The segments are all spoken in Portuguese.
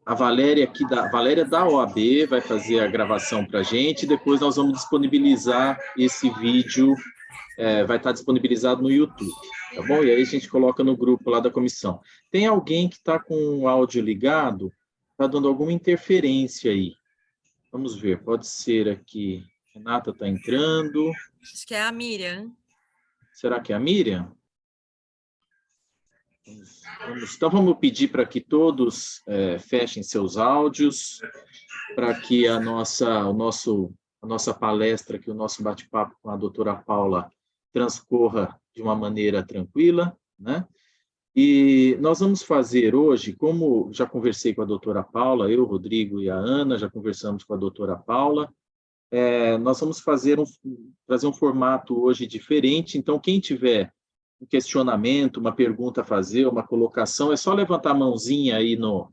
A Valéria aqui Valéria da OAB vai fazer a gravação para a gente, depois nós vamos disponibilizar esse vídeo, vai estar disponibilizado no YouTube, tá bom? E aí a gente coloca no grupo lá da comissão. Tem alguém que está com o áudio ligado, está dando alguma interferência aí. Vamos ver, pode ser aqui. Renata está entrando. Acho que é a Miriam. Será que é a Miriam? Então, vamos pedir para que todos fechem seus áudios, para que a nossa palestra, que o nosso bate-papo com a doutora Paula transcorra de uma maneira tranquila, né? E nós vamos fazer hoje, como já conversei com a doutora Paula, eu, Rodrigo e a Ana, já conversamos com a doutora Paula, nós vamos trazer um formato hoje diferente, então quem tiver um questionamento, uma pergunta a fazer, uma colocação, é só levantar a mãozinha aí no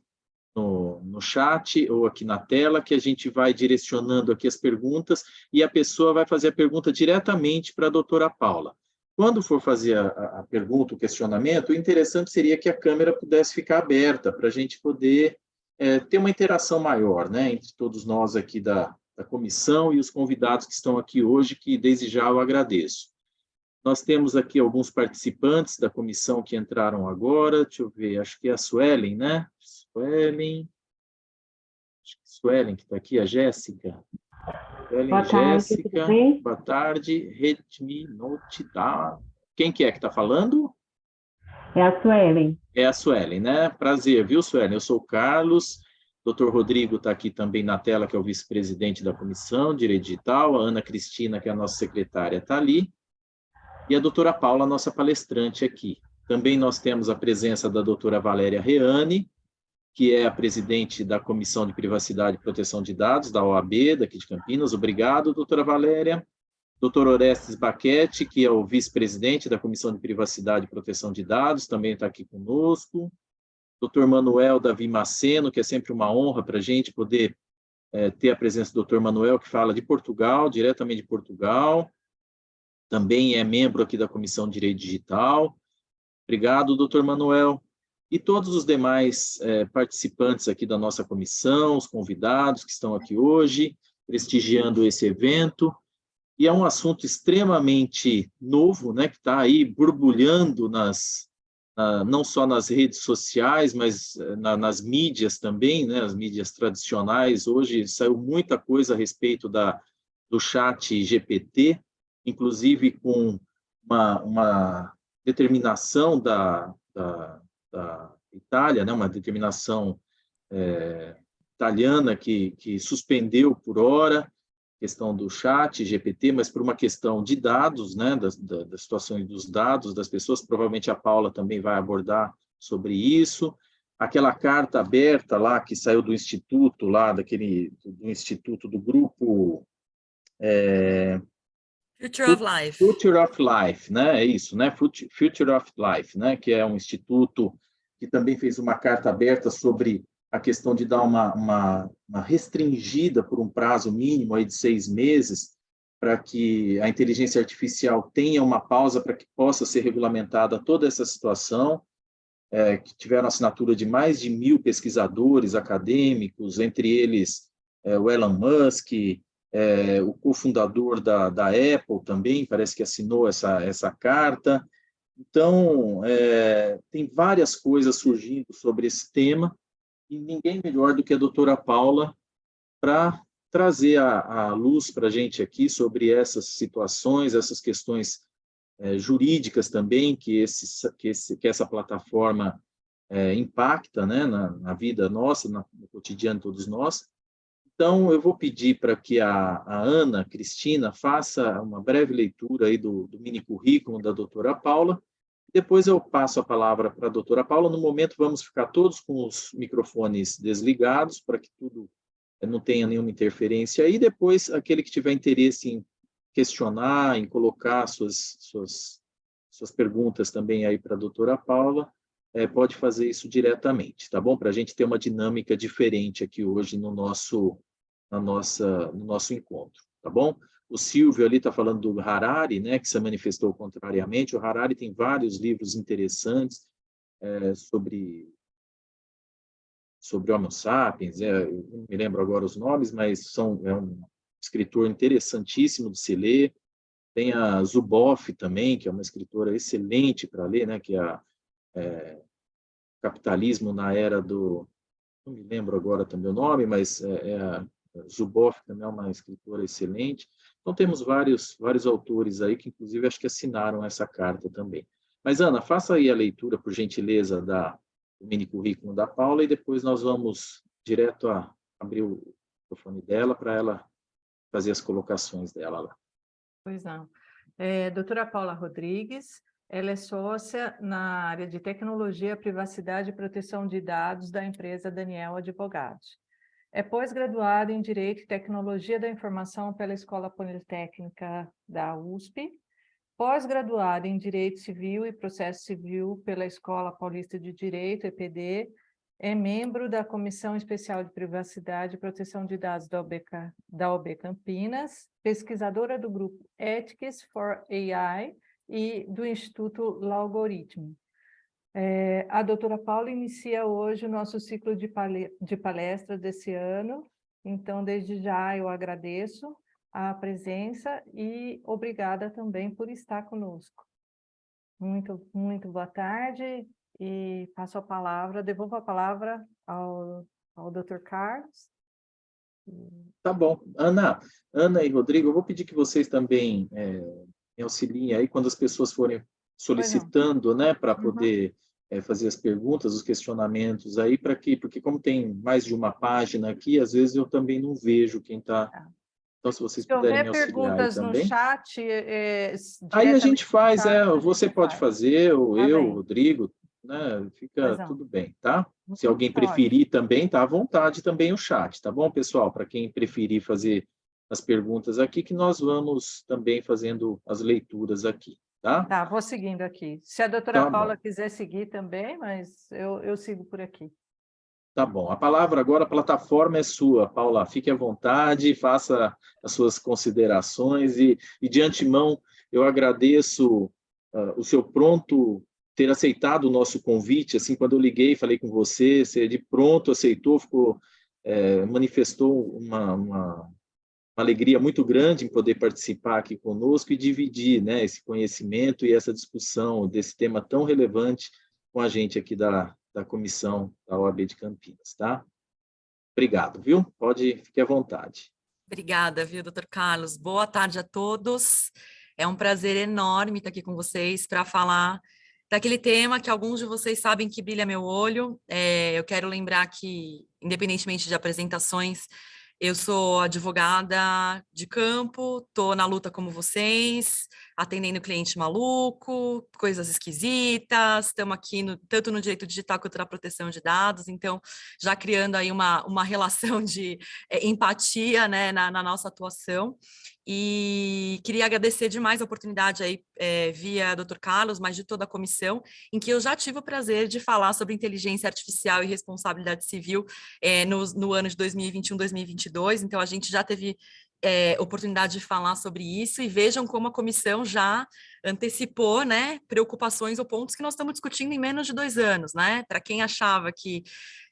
chat ou aqui na tela, que a gente vai direcionando aqui as perguntas e a pessoa vai fazer a pergunta diretamente para a doutora Paula. Quando for fazer a pergunta, o questionamento, o interessante seria que a câmera pudesse ficar aberta para a gente poder ter uma interação maior, né, entre todos nós aqui da comissão e os convidados que estão aqui hoje, que desde já eu agradeço. Nós temos aqui alguns participantes da comissão que entraram agora. Deixa eu ver, acho que é a Suelen, né? Suelen que está aqui, a Jéssica. Boa tarde, Jéssica. tudo bem? Boa tarde. Quem que está falando? É a Suelen. É a Suelen, né? Prazer, viu, Suelen? Eu sou o Carlos. Dr. Rodrigo está aqui também na tela, que é o vice-presidente da comissão, Direito Digital. A Ana Cristina, que é a nossa secretária, está ali. E a doutora Paula, nossa palestrante aqui. Também nós temos a presença da doutora Valéria Reane, que é a presidente da Comissão de Privacidade e Proteção de Dados, da OAB, daqui de Campinas. Obrigado, doutora Valéria. Doutor Orestes Baquete, que é o vice-presidente da Comissão de Privacidade e Proteção de Dados, também está aqui conosco. Doutor Manuel Davi Maceno, que é sempre uma honra para a gente poder ter a presença do doutor Manuel, que fala de Portugal, diretamente de Portugal. Também é membro aqui da Comissão de Direito Digital. Obrigado, doutor Manuel. E todos os demais participantes aqui da nossa comissão, os convidados que estão aqui hoje, prestigiando esse evento. E é um assunto extremamente novo, né, que está aí borbulhando não só nas redes sociais, mas nas mídias também, né, as mídias tradicionais. Hoje saiu muita coisa a respeito do chat GPT, inclusive com uma determinação da Itália, né, uma determinação italiana que suspendeu por hora a questão do chat GPT, mas por uma questão de dados, né, da situação dos dados das pessoas. Provavelmente a Paula também vai abordar sobre isso. Aquela carta aberta lá que saiu do instituto, do instituto do grupo... Future of Life. Future of Life, né? É isso, né? Future of Life, né? Que é um instituto que também fez uma carta aberta sobre a questão de dar uma restringida por um prazo mínimo aí de 6 meses para que a inteligência artificial tenha uma pausa para que possa ser regulamentada toda essa situação, que tiveram assinatura de mais de 1.000 pesquisadores acadêmicos, entre eles o Elon Musk, o cofundador da Apple também, parece que assinou essa carta. Então, tem várias coisas surgindo sobre esse tema, e ninguém melhor do que a doutora Paula para trazer a luz para a gente aqui sobre essas situações, essas questões jurídicas também que essa plataforma impacta, né, na vida nossa, no cotidiano de todos nós. Então, eu vou pedir para que a Ana Cristina faça uma breve leitura aí do mini currículo da doutora Paula. Depois eu passo a palavra para a doutora Paula. No momento, vamos ficar todos com os microfones desligados, para que tudo não tenha nenhuma interferência. E depois, aquele que tiver interesse em questionar, em colocar suas perguntas também aí para a doutora Paula, pode fazer isso diretamente, tá bom? Para a gente ter uma dinâmica diferente aqui hoje no nosso encontro, tá bom? O Silvio ali está falando do Harari, né, que se manifestou contrariamente. O Harari tem vários livros interessantes, sobre Homo sapiens, eu não me lembro agora os nomes, mas é um escritor interessantíssimo de se ler. Tem a Zuboff também, que é uma escritora excelente para ler, né, que é Capitalismo na Era do... Não me lembro agora também o nome, mas a Zuboff também é uma escritora excelente. Então, temos vários autores aí que, inclusive, acho que assinaram essa carta também. Mas, Ana, faça aí a leitura, por gentileza, do mini currículo da Paula, e depois nós vamos direto a abrir o microfone dela para ela fazer as colocações dela lá. Pois não. Doutora Paula Rodrigues, ela é sócia na área de tecnologia, privacidade e proteção de dados da empresa Daniel Advogados. É pós-graduada em Direito e Tecnologia da Informação pela Escola Politécnica da USP, pós-graduada em Direito Civil e Processo Civil pela Escola Paulista de Direito, EPD, é membro da Comissão Especial de Privacidade e Proteção de Dados da OAB Campinas, pesquisadora do grupo Ethics for AI e do Instituto Laugoritmo. A doutora Paula inicia hoje o nosso ciclo de palestras desse ano, então, desde já, eu agradeço a presença e obrigada também por estar conosco. Muito, muito boa tarde e devolvo a palavra ao Dr. Carlos. Tá bom. Ana e Rodrigo, eu vou pedir que vocês também me auxiliem aí quando as pessoas forem solicitando, né, para poder fazer as perguntas, os questionamentos aí, porque como tem mais de uma página aqui, às vezes eu também não vejo quem está... Então, se vocês puderem me auxiliar aí perguntas também. no chat, Aí a gente faz, você pode faz. fazer, ou Tá eu, bem. o Rodrigo, né? Fica tudo bem, tá? Se alguém Pode. preferir também, tá à vontade também o chat, tá bom, pessoal? Para quem preferir fazer as perguntas aqui, que nós vamos também fazendo as leituras aqui, tá? Tá, vou seguindo aqui. Se a doutora Tá Paula bom. quiser seguir também, mas eu sigo por aqui. Tá bom. A palavra agora, a plataforma é sua, Paula. Fique à vontade, faça as suas considerações e de antemão, eu agradeço o seu pronto ter aceitado o nosso convite. Assim, quando eu liguei, falei com você de pronto aceitou, manifestou uma alegria muito grande em poder participar aqui conosco e dividir, né, esse conhecimento e essa discussão desse tema tão relevante com a gente aqui da comissão da OAB de Campinas, tá? Obrigado, viu? Fique à vontade. Obrigada, viu, doutor Carlos? Boa tarde a todos. É um prazer enorme estar aqui com vocês para falar daquele tema que alguns de vocês sabem que brilha meu olho. Eu quero lembrar que, independentemente de apresentações, eu sou advogada de campo, estou na luta como vocês, atendendo cliente maluco, coisas esquisitas, estamos aqui tanto no direito digital quanto na proteção de dados, então já criando aí uma relação de empatia, né, na nossa atuação. E queria agradecer demais a oportunidade aí, via Dr. Carlos, mas de toda a comissão, em que eu já tive o prazer de falar sobre inteligência artificial e responsabilidade civil no ano de 2021, 2022, então a gente já teve oportunidade de falar sobre isso, e vejam como a comissão já antecipou, né, preocupações ou pontos que nós estamos discutindo em menos de 2 anos, né, para quem achava que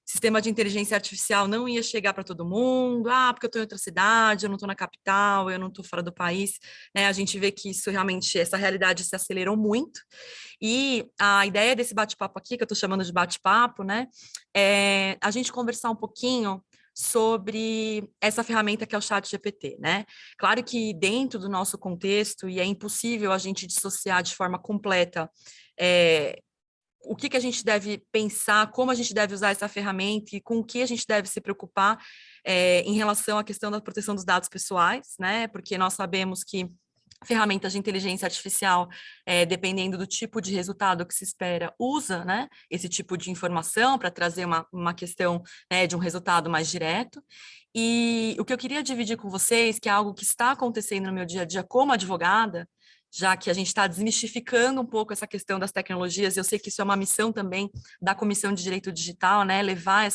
sistema de inteligência artificial não ia chegar para todo mundo, porque eu estou em outra cidade, eu não estou na capital, eu não estou fora do país, né? A gente vê que isso realmente, essa realidade se acelerou muito, e a ideia desse bate-papo aqui, que eu estou chamando de bate-papo, né, é a gente conversar um pouquinho sobre essa ferramenta que é o ChatGPT, né? Claro que dentro do nosso contexto, e é impossível a gente dissociar de forma completa o que a gente deve pensar, como a gente deve usar essa ferramenta e com o que a gente deve se preocupar em relação à questão da proteção dos dados pessoais, né? Porque nós sabemos que ferramentas de inteligência artificial, dependendo do tipo de resultado que se espera, usa, né, esse tipo de informação para trazer uma questão, né, de um resultado mais direto. E o que eu queria dividir com vocês, que é algo que está acontecendo no meu dia a dia como advogada, já que a gente está desmistificando um pouco essa questão das tecnologias, eu sei que isso é uma missão também da Comissão de Direito Digital, né, levar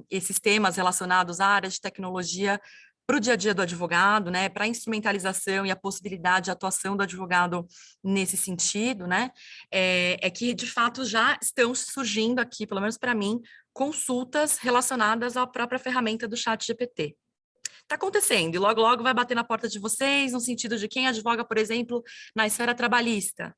esses temas relacionados à área de tecnologia para o dia a dia do advogado, né, para a instrumentalização e a possibilidade de atuação do advogado nesse sentido, né, é que, de fato, já estão surgindo aqui, pelo menos para mim, consultas relacionadas à própria ferramenta do ChatGPT. Está acontecendo, e logo, logo vai bater na porta de vocês, no sentido de quem advoga, por exemplo, na esfera trabalhista,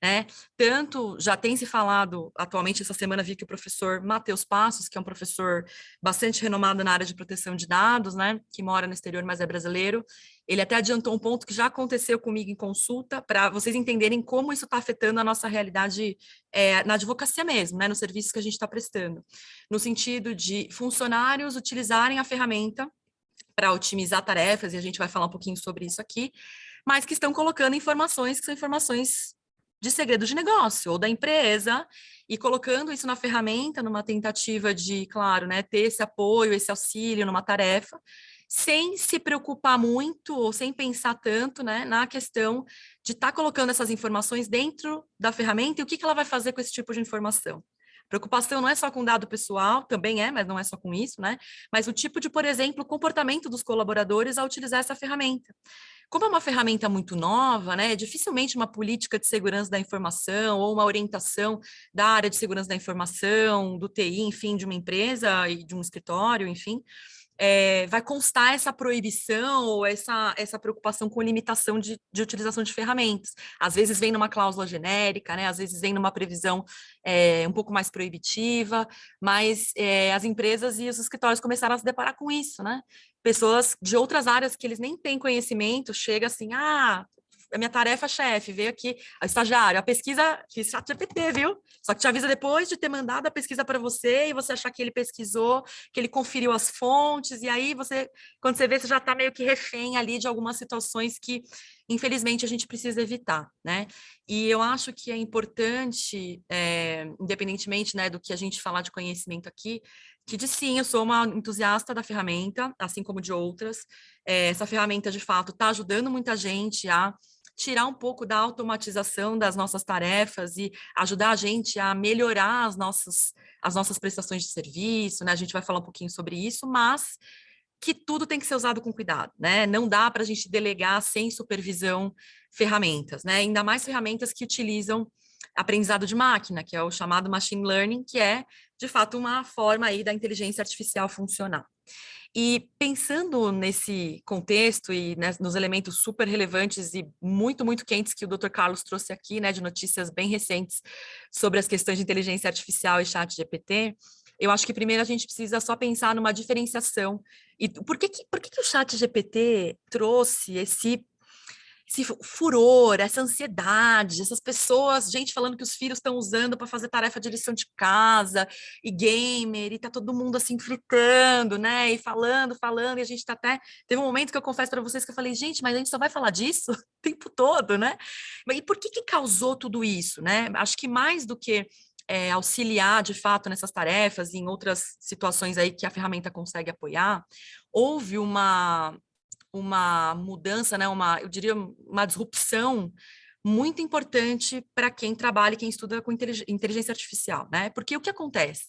né? Tanto já tem se falado, atualmente essa semana vi que o professor Matheus Passos, que é um professor bastante renomado na área de proteção de dados, né, que mora no exterior, mas é brasileiro, ele até adiantou um ponto que já aconteceu comigo em consulta, para vocês entenderem como isso está afetando a nossa realidade na advocacia mesmo, né, no serviço que a gente está prestando, no sentido de funcionários utilizarem a ferramenta para otimizar tarefas, e a gente vai falar um pouquinho sobre isso aqui, mas que estão colocando informações que são informações de segredo de negócio ou da empresa, e colocando isso na ferramenta, numa tentativa de, claro, né, ter esse apoio, esse auxílio numa tarefa, sem se preocupar muito ou sem pensar tanto, né, na questão de estar colocando essas informações dentro da ferramenta e o que ela vai fazer com esse tipo de informação. Preocupação não é só com dado pessoal, também é, mas não é só com isso, né? Mas o tipo de, por exemplo, comportamento dos colaboradores ao utilizar essa ferramenta. Como é uma ferramenta muito nova, né, dificilmente uma política de segurança da informação ou uma orientação da área de segurança da informação, do TI, enfim, de uma empresa e de um escritório, enfim, vai constar essa proibição ou essa preocupação com limitação de utilização de ferramentas. Às vezes vem numa cláusula genérica, né, às vezes vem numa previsão um pouco mais proibitiva, mas as empresas e os escritórios começaram a se deparar com isso, né? Pessoas de outras áreas que eles nem têm conhecimento, chega assim, a minha tarefa, chefe, veio aqui, a estagiário, a pesquisa, fiz ChatGPT, viu? Só que te avisa depois de ter mandado a pesquisa para você e você achar que ele pesquisou, que ele conferiu as fontes, e aí você, quando você vê, você já está meio que refém ali de algumas situações que, infelizmente, a gente precisa evitar, né? E eu acho que é importante, independentemente, né, do que a gente falar de conhecimento aqui, que sim, eu sou uma entusiasta da ferramenta, assim como de outras. Essa ferramenta, de fato, está ajudando muita gente a tirar um pouco da automatização das nossas tarefas e ajudar a gente a melhorar as nossas prestações de serviço, né? A gente vai falar um pouquinho sobre isso, mas que tudo tem que ser usado com cuidado, né? Não dá para a gente delegar sem supervisão ferramentas, né? Ainda mais ferramentas que utilizam aprendizado de máquina, que é o chamado machine learning, que é, de fato, uma forma aí da inteligência artificial funcionar. E pensando nesse contexto e nos elementos super relevantes e muito, muito quentes que o Dr. Carlos trouxe aqui, né, de notícias bem recentes sobre as questões de inteligência artificial e ChatGPT, eu acho que primeiro a gente precisa só pensar numa diferenciação. E por que o ChatGPT trouxe esse furor, essa ansiedade, essas pessoas, gente falando que os filhos estão usando para fazer tarefa de lição de casa, e gamer, e tá todo mundo assim fritando, né, e falando, e a gente tá até, teve um momento que eu confesso para vocês que eu falei, gente, mas a gente só vai falar disso o tempo todo, né, e por que causou tudo isso, né, acho que mais do que auxiliar, de fato, nessas tarefas e em outras situações aí que a ferramenta consegue apoiar, houve uma mudança, né, eu diria uma disrupção muito importante para quem trabalha e quem estuda com inteligência artificial, né? Porque o que acontece?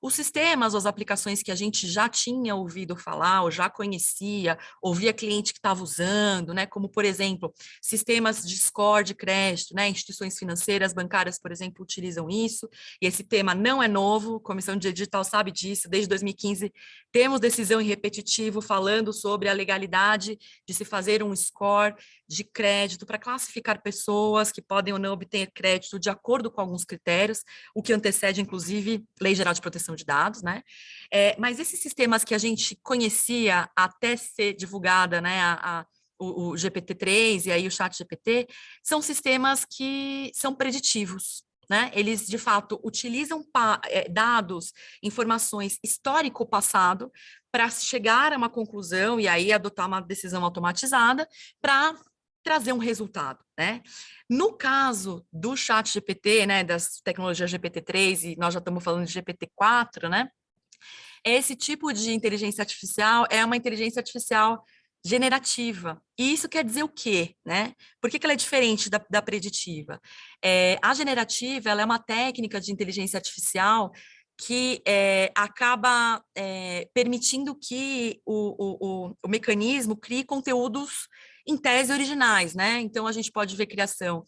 Os sistemas, as aplicações que a gente já tinha ouvido falar, ou já conhecia, ouvia cliente que estava usando, né? Como, por exemplo, sistemas de score de crédito, né? Instituições financeiras, bancárias, por exemplo, utilizam isso, e esse tema não é novo, a Comissão de Digital sabe disso, desde 2015 temos decisão em repetitivo falando sobre a legalidade de se fazer um score de crédito para classificar pessoas que podem ou não obter crédito de acordo com alguns critérios, o que antecede, inclusive, Lei Geral de Proteção de Dados, né? Mas esses sistemas que a gente conhecia até ser divulgada, né, o GPT-3 e aí o ChatGPT, são sistemas que são preditivos, né? Eles, de fato, utilizam dados, informações histórico-passado para chegar a uma conclusão e aí adotar uma decisão automatizada para trazer um resultado, né? No caso do ChatGPT, né, das tecnologias GPT-3, e nós já estamos falando de GPT-4, né? Esse tipo de inteligência artificial é uma inteligência artificial generativa. E isso quer dizer o quê, né? Por que ela é diferente da preditiva? A generativa, ela é uma técnica de inteligência artificial que acaba permitindo que o mecanismo crie conteúdos em tese originais, né? Então, a gente pode ver criação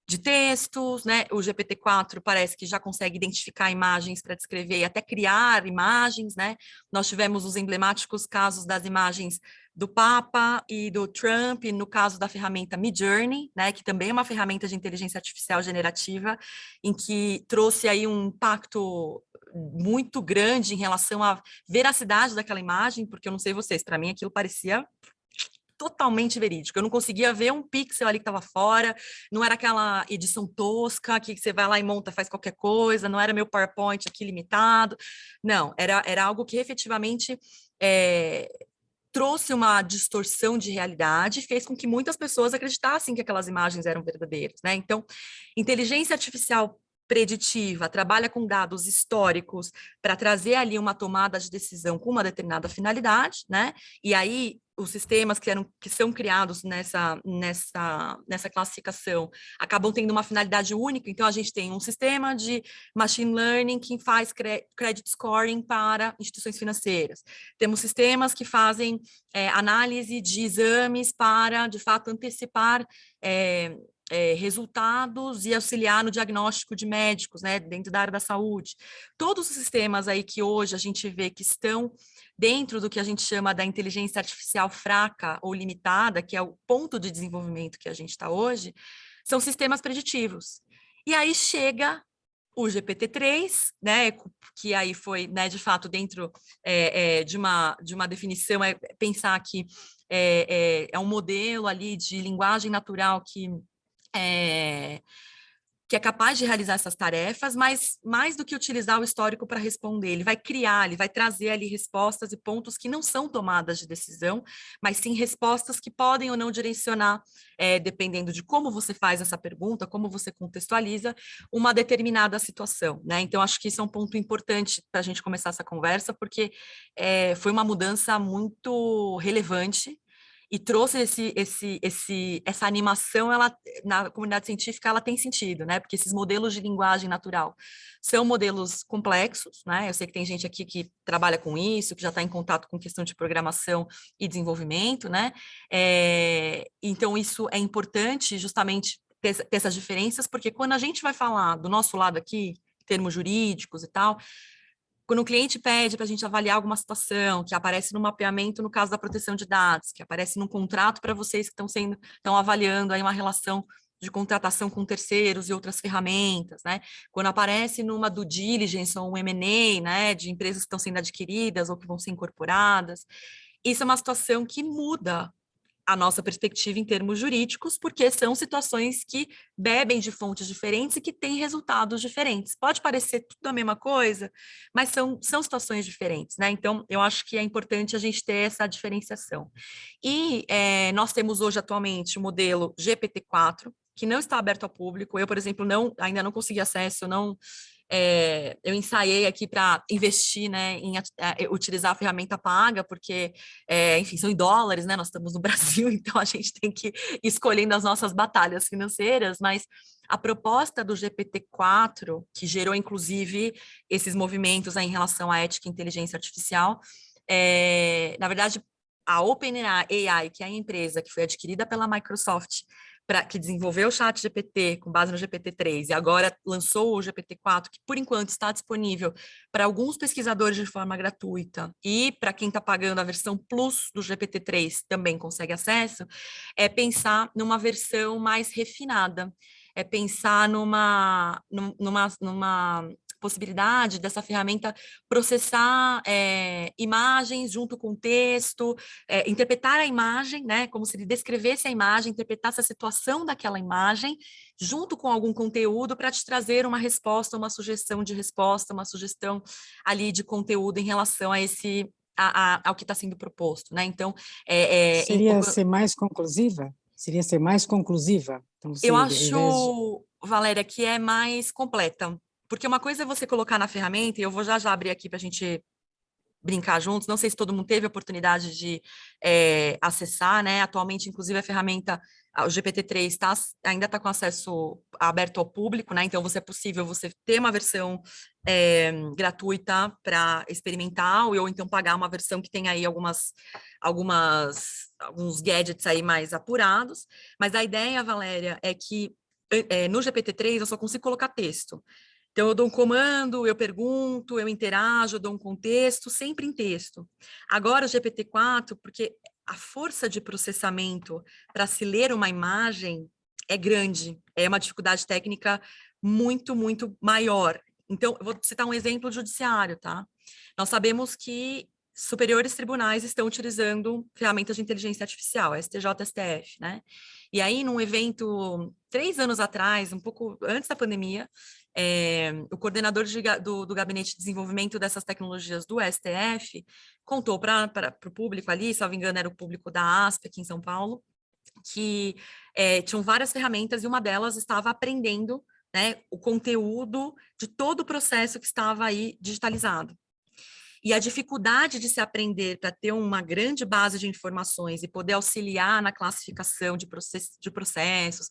de textos, né? O GPT-4 parece que já consegue identificar imagens para descrever e até criar imagens, né? Nós tivemos os emblemáticos casos das imagens do Papa e do Trump, no caso da ferramenta Midjourney, né? Que também é uma ferramenta de inteligência artificial generativa, em que trouxe aí um impacto muito grande em relação à veracidade daquela imagem, porque eu não sei vocês, para mim aquilo parecia totalmente verídico. Eu não conseguia ver um pixel ali que estava fora, não era aquela edição tosca que você vai lá e monta, faz qualquer coisa, não era meu PowerPoint aqui limitado. Não, era algo que efetivamente trouxe uma distorção de realidade e fez com que muitas pessoas acreditassem que aquelas imagens eram verdadeiras, né? Então, inteligência artificial preditiva trabalha com dados históricos para trazer ali uma tomada de decisão com uma determinada finalidade, né? E aí os sistemas que são criados nessa classificação acabam tendo uma finalidade única. Então, a gente tem um sistema de machine learning que faz credit scoring para instituições financeiras. Temos sistemas que fazem análise de exames para, de fato, antecipar resultados e auxiliar no diagnóstico de médicos, né, dentro da área da saúde. Todos os sistemas aí que hoje a gente vê que estão dentro do que a gente chama da inteligência artificial fraca ou limitada, que é o ponto de desenvolvimento que a gente está hoje, são sistemas preditivos. E aí chega o GPT-3, né, que aí foi, né, de fato, dentro de uma definição, pensar que é um modelo ali de linguagem natural que é capaz de realizar essas tarefas, mas mais do que utilizar o histórico para responder, ele vai criar, ele vai trazer ali respostas e pontos que não são tomadas de decisão, mas sim respostas que podem ou não direcionar, dependendo de como você faz essa pergunta, como você contextualiza uma determinada situação, né? Então, acho que isso é um ponto importante para a gente começar essa conversa, porque foi uma mudança muito relevante e trouxe essa animação, ela, na comunidade científica, ela tem sentido, né? Porque esses modelos de linguagem natural são modelos complexos, né? Eu sei que tem gente aqui que trabalha com isso, que já está em contato com questão de programação e desenvolvimento, né? Então, isso é importante justamente ter essas diferenças, porque quando a gente vai falar do nosso lado aqui, termos jurídicos e tal, quando o cliente pede para a gente avaliar alguma situação, que aparece no mapeamento no caso da proteção de dados, que aparece num contrato para vocês que estão avaliando aí uma relação de contratação com terceiros e outras ferramentas, né? Quando aparece numa due diligence ou um M&A, né, de empresas que estão sendo adquiridas ou que vão ser incorporadas, isso é uma situação que muda a nossa perspectiva em termos jurídicos, porque são situações que bebem de fontes diferentes e que têm resultados diferentes. Pode parecer tudo a mesma coisa, mas são situações diferentes, né? Então, eu acho que é importante a gente ter essa diferenciação. E nós temos hoje, atualmente, o modelo GPT-4, que não está aberto ao público. Eu, por exemplo, ainda não consegui acesso, eu ensaiei aqui para investir, né, em utilizar a ferramenta paga, porque, enfim, são em dólares, né, nós estamos no Brasil, então a gente tem que ir escolhendo as nossas batalhas financeiras, mas a proposta do GPT-4, que gerou, inclusive, esses movimentos aí em relação à ética e inteligência artificial, na verdade, a OpenAI, que é a empresa que foi adquirida pela Microsoft, que desenvolveu o ChatGPT com base no GPT-3 e agora lançou o GPT-4, que por enquanto está disponível para alguns pesquisadores de forma gratuita e para quem está pagando a versão Plus do GPT-3 também consegue acesso, é pensar numa versão mais refinada, é pensar numa possibilidade dessa ferramenta processar imagens junto com texto, interpretar a imagem, né, como se ele descrevesse a imagem, interpretasse a situação daquela imagem, junto com algum conteúdo para te trazer uma resposta, uma sugestão de resposta, uma sugestão ali de conteúdo em relação a ao que está sendo proposto, né? Então, seria ser mais conclusiva? Seria ser mais conclusiva? Então, eu acho, Valéria, que é mais completa. Porque uma coisa é você colocar na ferramenta, e eu vou já abrir aqui para a gente brincar juntos. Não sei se todo mundo teve a oportunidade de acessar, né? Atualmente, inclusive, a ferramenta, o GPT-3 ainda está com acesso aberto ao público, né? Então, é possível você ter uma versão gratuita para experimentar, ou então pagar uma versão que tem aí alguns gadgets aí mais apurados. Mas a ideia, Valéria, é que no GPT-3 eu só consigo colocar texto. Então, eu dou um comando, eu pergunto, eu interajo, eu dou um contexto, sempre em texto. Agora, o GPT-4, porque a força de processamento para se ler uma imagem é grande, é uma dificuldade técnica muito, muito maior. Então, eu vou citar um exemplo judiciário, tá? Nós sabemos que superiores tribunais estão utilizando ferramentas de inteligência artificial, STJ, STF, né? E aí, num evento, 3 anos atrás, um pouco antes da pandemia, o coordenador do Gabinete de Desenvolvimento dessas tecnologias do STF contou para o público ali, se não me engano, era o público da ASP aqui em São Paulo, que tinham várias ferramentas e uma delas estava aprendendo, né, o conteúdo de todo o processo que estava aí digitalizado. E a dificuldade de se aprender para ter uma grande base de informações e poder auxiliar na classificação de processos,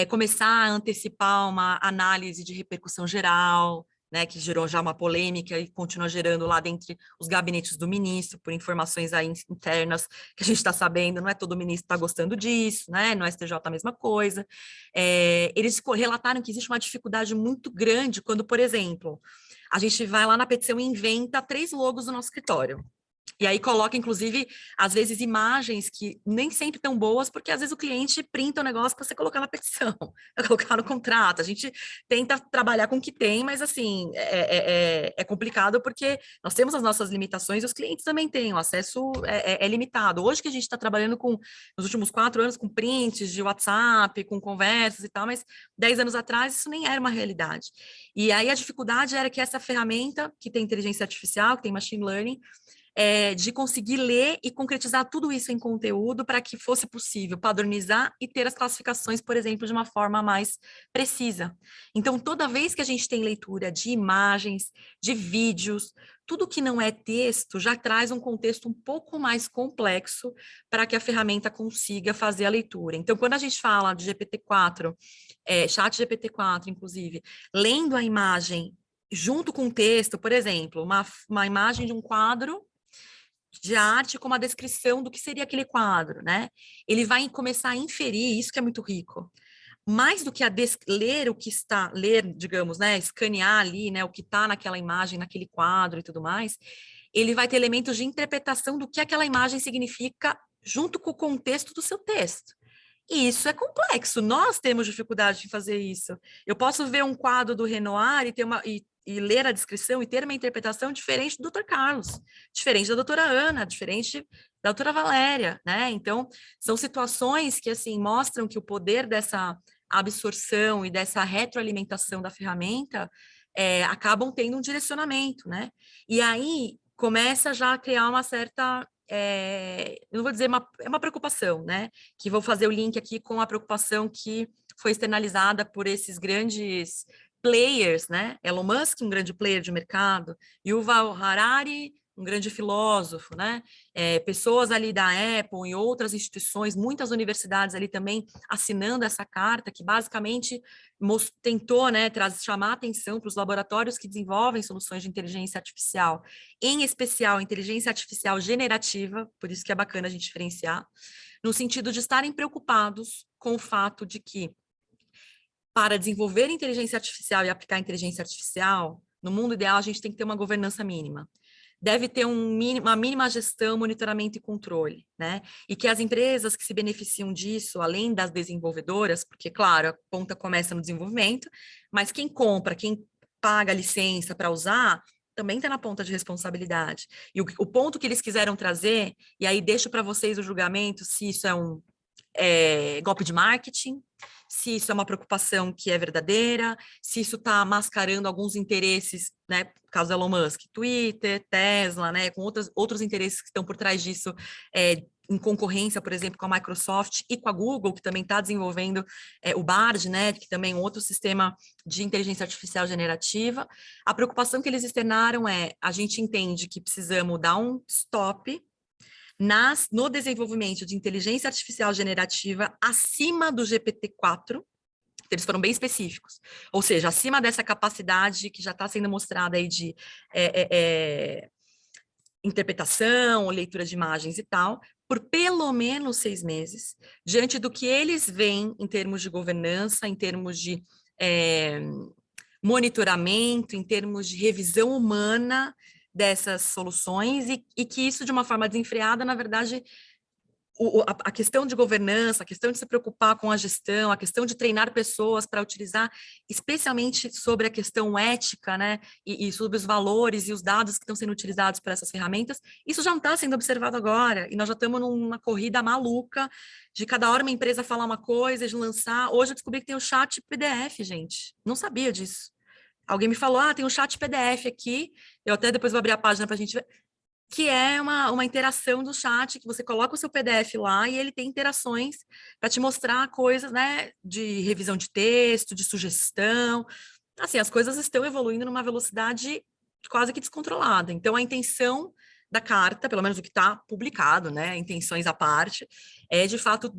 começar a antecipar uma análise de repercussão geral, né, que gerou já uma polêmica e continua gerando lá dentre os gabinetes do ministro, por informações aí internas que a gente está sabendo, não é todo ministro está gostando disso, né, no STJ a mesma coisa. Eles relataram que existe uma dificuldade muito grande quando, por exemplo, a gente vai lá na petição e inventa 3 logos do nosso escritório. E aí coloca, inclusive, às vezes, imagens que nem sempre tão boas, porque às vezes o cliente printa o negócio para você colocar na petição, para colocar no contrato. A gente tenta trabalhar com o que tem, mas assim, é complicado porque nós temos as nossas limitações e os clientes também têm, o acesso é limitado. Hoje que a gente está trabalhando nos últimos 4 anos, com prints de WhatsApp, com conversas e tal, mas 10 anos atrás isso nem era uma realidade. E aí a dificuldade era que essa ferramenta, que tem inteligência artificial, que tem machine learning, de conseguir ler e concretizar tudo isso em conteúdo para que fosse possível padronizar e ter as classificações, por exemplo, de uma forma mais precisa. Então, toda vez que a gente tem leitura de imagens, de vídeos, tudo que não é texto já traz um contexto um pouco mais complexo para que a ferramenta consiga fazer a leitura. Então, quando a gente fala de GPT-4, chat GPT-4, inclusive, lendo a imagem junto com o texto, por exemplo, uma imagem de um quadro de arte com uma descrição do que seria aquele quadro, né? Ele vai começar a inferir, isso que é muito rico. Mais do que ler o que está, digamos, né, escanear ali, né, o que está naquela imagem, naquele quadro e tudo mais, ele vai ter elementos de interpretação do que aquela imagem significa junto com o contexto do seu texto. E isso é complexo, nós temos dificuldade de fazer isso. Eu posso ver um quadro do Renoir e ler a descrição e ter uma interpretação diferente do Dr. Carlos, diferente da doutora Ana, diferente da doutora Valéria, né? Então, são situações que, assim, mostram que o poder dessa absorção e dessa retroalimentação da ferramenta acabam tendo um direcionamento, né? E aí, começa já a criar uma certa... eu não vou dizer uma preocupação, né? Que vou fazer o link aqui com a preocupação que foi externalizada por esses grandes players, né? Elon Musk, um grande player de mercado, Yuval Harari, um grande filósofo, né? Pessoas ali da Apple e outras instituições, muitas universidades ali também assinando essa carta, que basicamente tentou, né, chamar a atenção para os laboratórios que desenvolvem soluções de inteligência artificial, em especial inteligência artificial generativa, por isso que é bacana a gente diferenciar, no sentido de estarem preocupados com o fato de que para desenvolver inteligência artificial e aplicar inteligência artificial, no mundo ideal, a gente tem que ter uma governança mínima. Deve ter uma mínima gestão, monitoramento e controle, né? E que as empresas que se beneficiam disso, além das desenvolvedoras, porque, claro, a ponta começa no desenvolvimento, mas quem compra, quem paga a licença para usar, também está na ponta de responsabilidade. E o ponto que eles quiseram trazer, e aí deixo para vocês o julgamento se isso é um golpe de marketing, se isso é uma preocupação que é verdadeira, se isso está mascarando alguns interesses, né, caso Elon Musk, Twitter, Tesla, né, com outros interesses que estão por trás disso, em concorrência, por exemplo, com a Microsoft e com a Google, que também está desenvolvendo o Bard, né, que também é um outro sistema de inteligência artificial generativa. A preocupação que eles externaram a gente entende que precisamos dar um stop no desenvolvimento de inteligência artificial generativa acima do GPT-4, eles foram bem específicos, ou seja, acima dessa capacidade que já está sendo mostrada aí de interpretação, leitura de imagens e tal, por pelo menos 6 meses, diante do que eles veem em termos de governança, em termos de monitoramento, em termos de revisão humana dessas soluções, e que isso, de uma forma desenfreada, na verdade, a questão de governança, a questão de se preocupar com a gestão, a questão de treinar pessoas para utilizar, especialmente sobre a questão ética, né, e sobre os valores e os dados que estão sendo utilizados por essas ferramentas, isso já não está sendo observado agora, e nós já estamos numa corrida maluca, de cada hora uma empresa falar uma coisa, de lançar. Hoje eu descobri que tem o chat PDF, gente, não sabia disso. Alguém me falou, tem um chat PDF aqui, eu até depois vou abrir a página para a gente ver, que é uma interação do chat, que você coloca o seu PDF lá e ele tem interações para te mostrar coisas, né, de revisão de texto, de sugestão. Assim, as coisas estão evoluindo numa velocidade quase que descontrolada. Então, a intenção da carta, pelo menos o que está publicado, né, intenções à parte, é, de fato,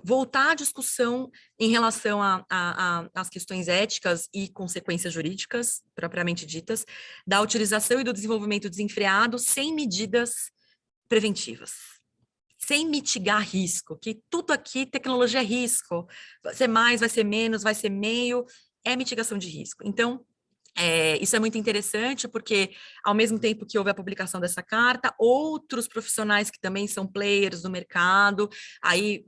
voltar à discussão em relação às questões éticas e consequências jurídicas, propriamente ditas, da utilização e do desenvolvimento desenfreado sem medidas preventivas, sem mitigar risco, que tudo aqui, tecnologia é risco, vai ser mais, vai ser menos, vai ser meio, é mitigação de risco. Então, isso é muito interessante, porque, ao mesmo tempo que houve a publicação dessa carta, outros profissionais que também são players do mercado, aí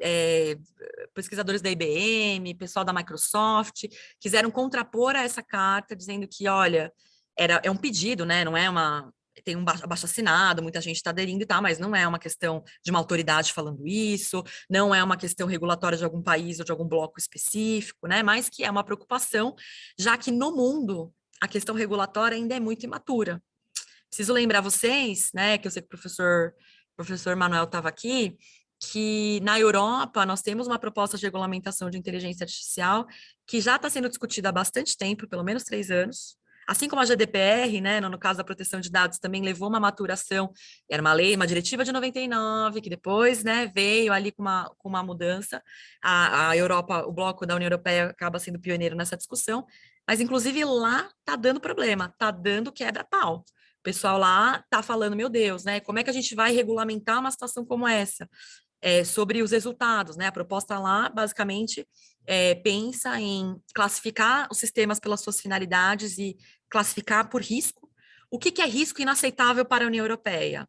pesquisadores da IBM, pessoal da Microsoft, quiseram contrapor a essa carta, dizendo que, olha, é um pedido, né? Não é tem um abaixo-assinado, muita gente está aderindo e tal, mas não é uma questão de uma autoridade falando isso, não é uma questão regulatória de algum país ou de algum bloco específico, né? Mas que é uma preocupação, já que no mundo a questão regulatória ainda é muito imatura. Preciso lembrar vocês, né, que eu sei que o professor Manuel estava aqui, que na Europa nós temos uma proposta de regulamentação de inteligência artificial que já está sendo discutida há bastante tempo, pelo menos 3 anos, assim como a GDPR, né, no caso da proteção de dados, também levou uma maturação, era uma lei, uma diretiva de 99, que depois, né, veio ali com uma mudança. A Europa, o bloco da União Europeia acaba sendo pioneiro nessa discussão, mas inclusive lá tá dando problema, tá dando quebra-pau. O pessoal lá tá falando, meu Deus, né, como é que a gente vai regulamentar uma situação como essa? Sobre os resultados, né, a proposta lá, basicamente, pensa em classificar os sistemas pelas suas finalidades e classificar por risco. O que é risco inaceitável para a União Europeia?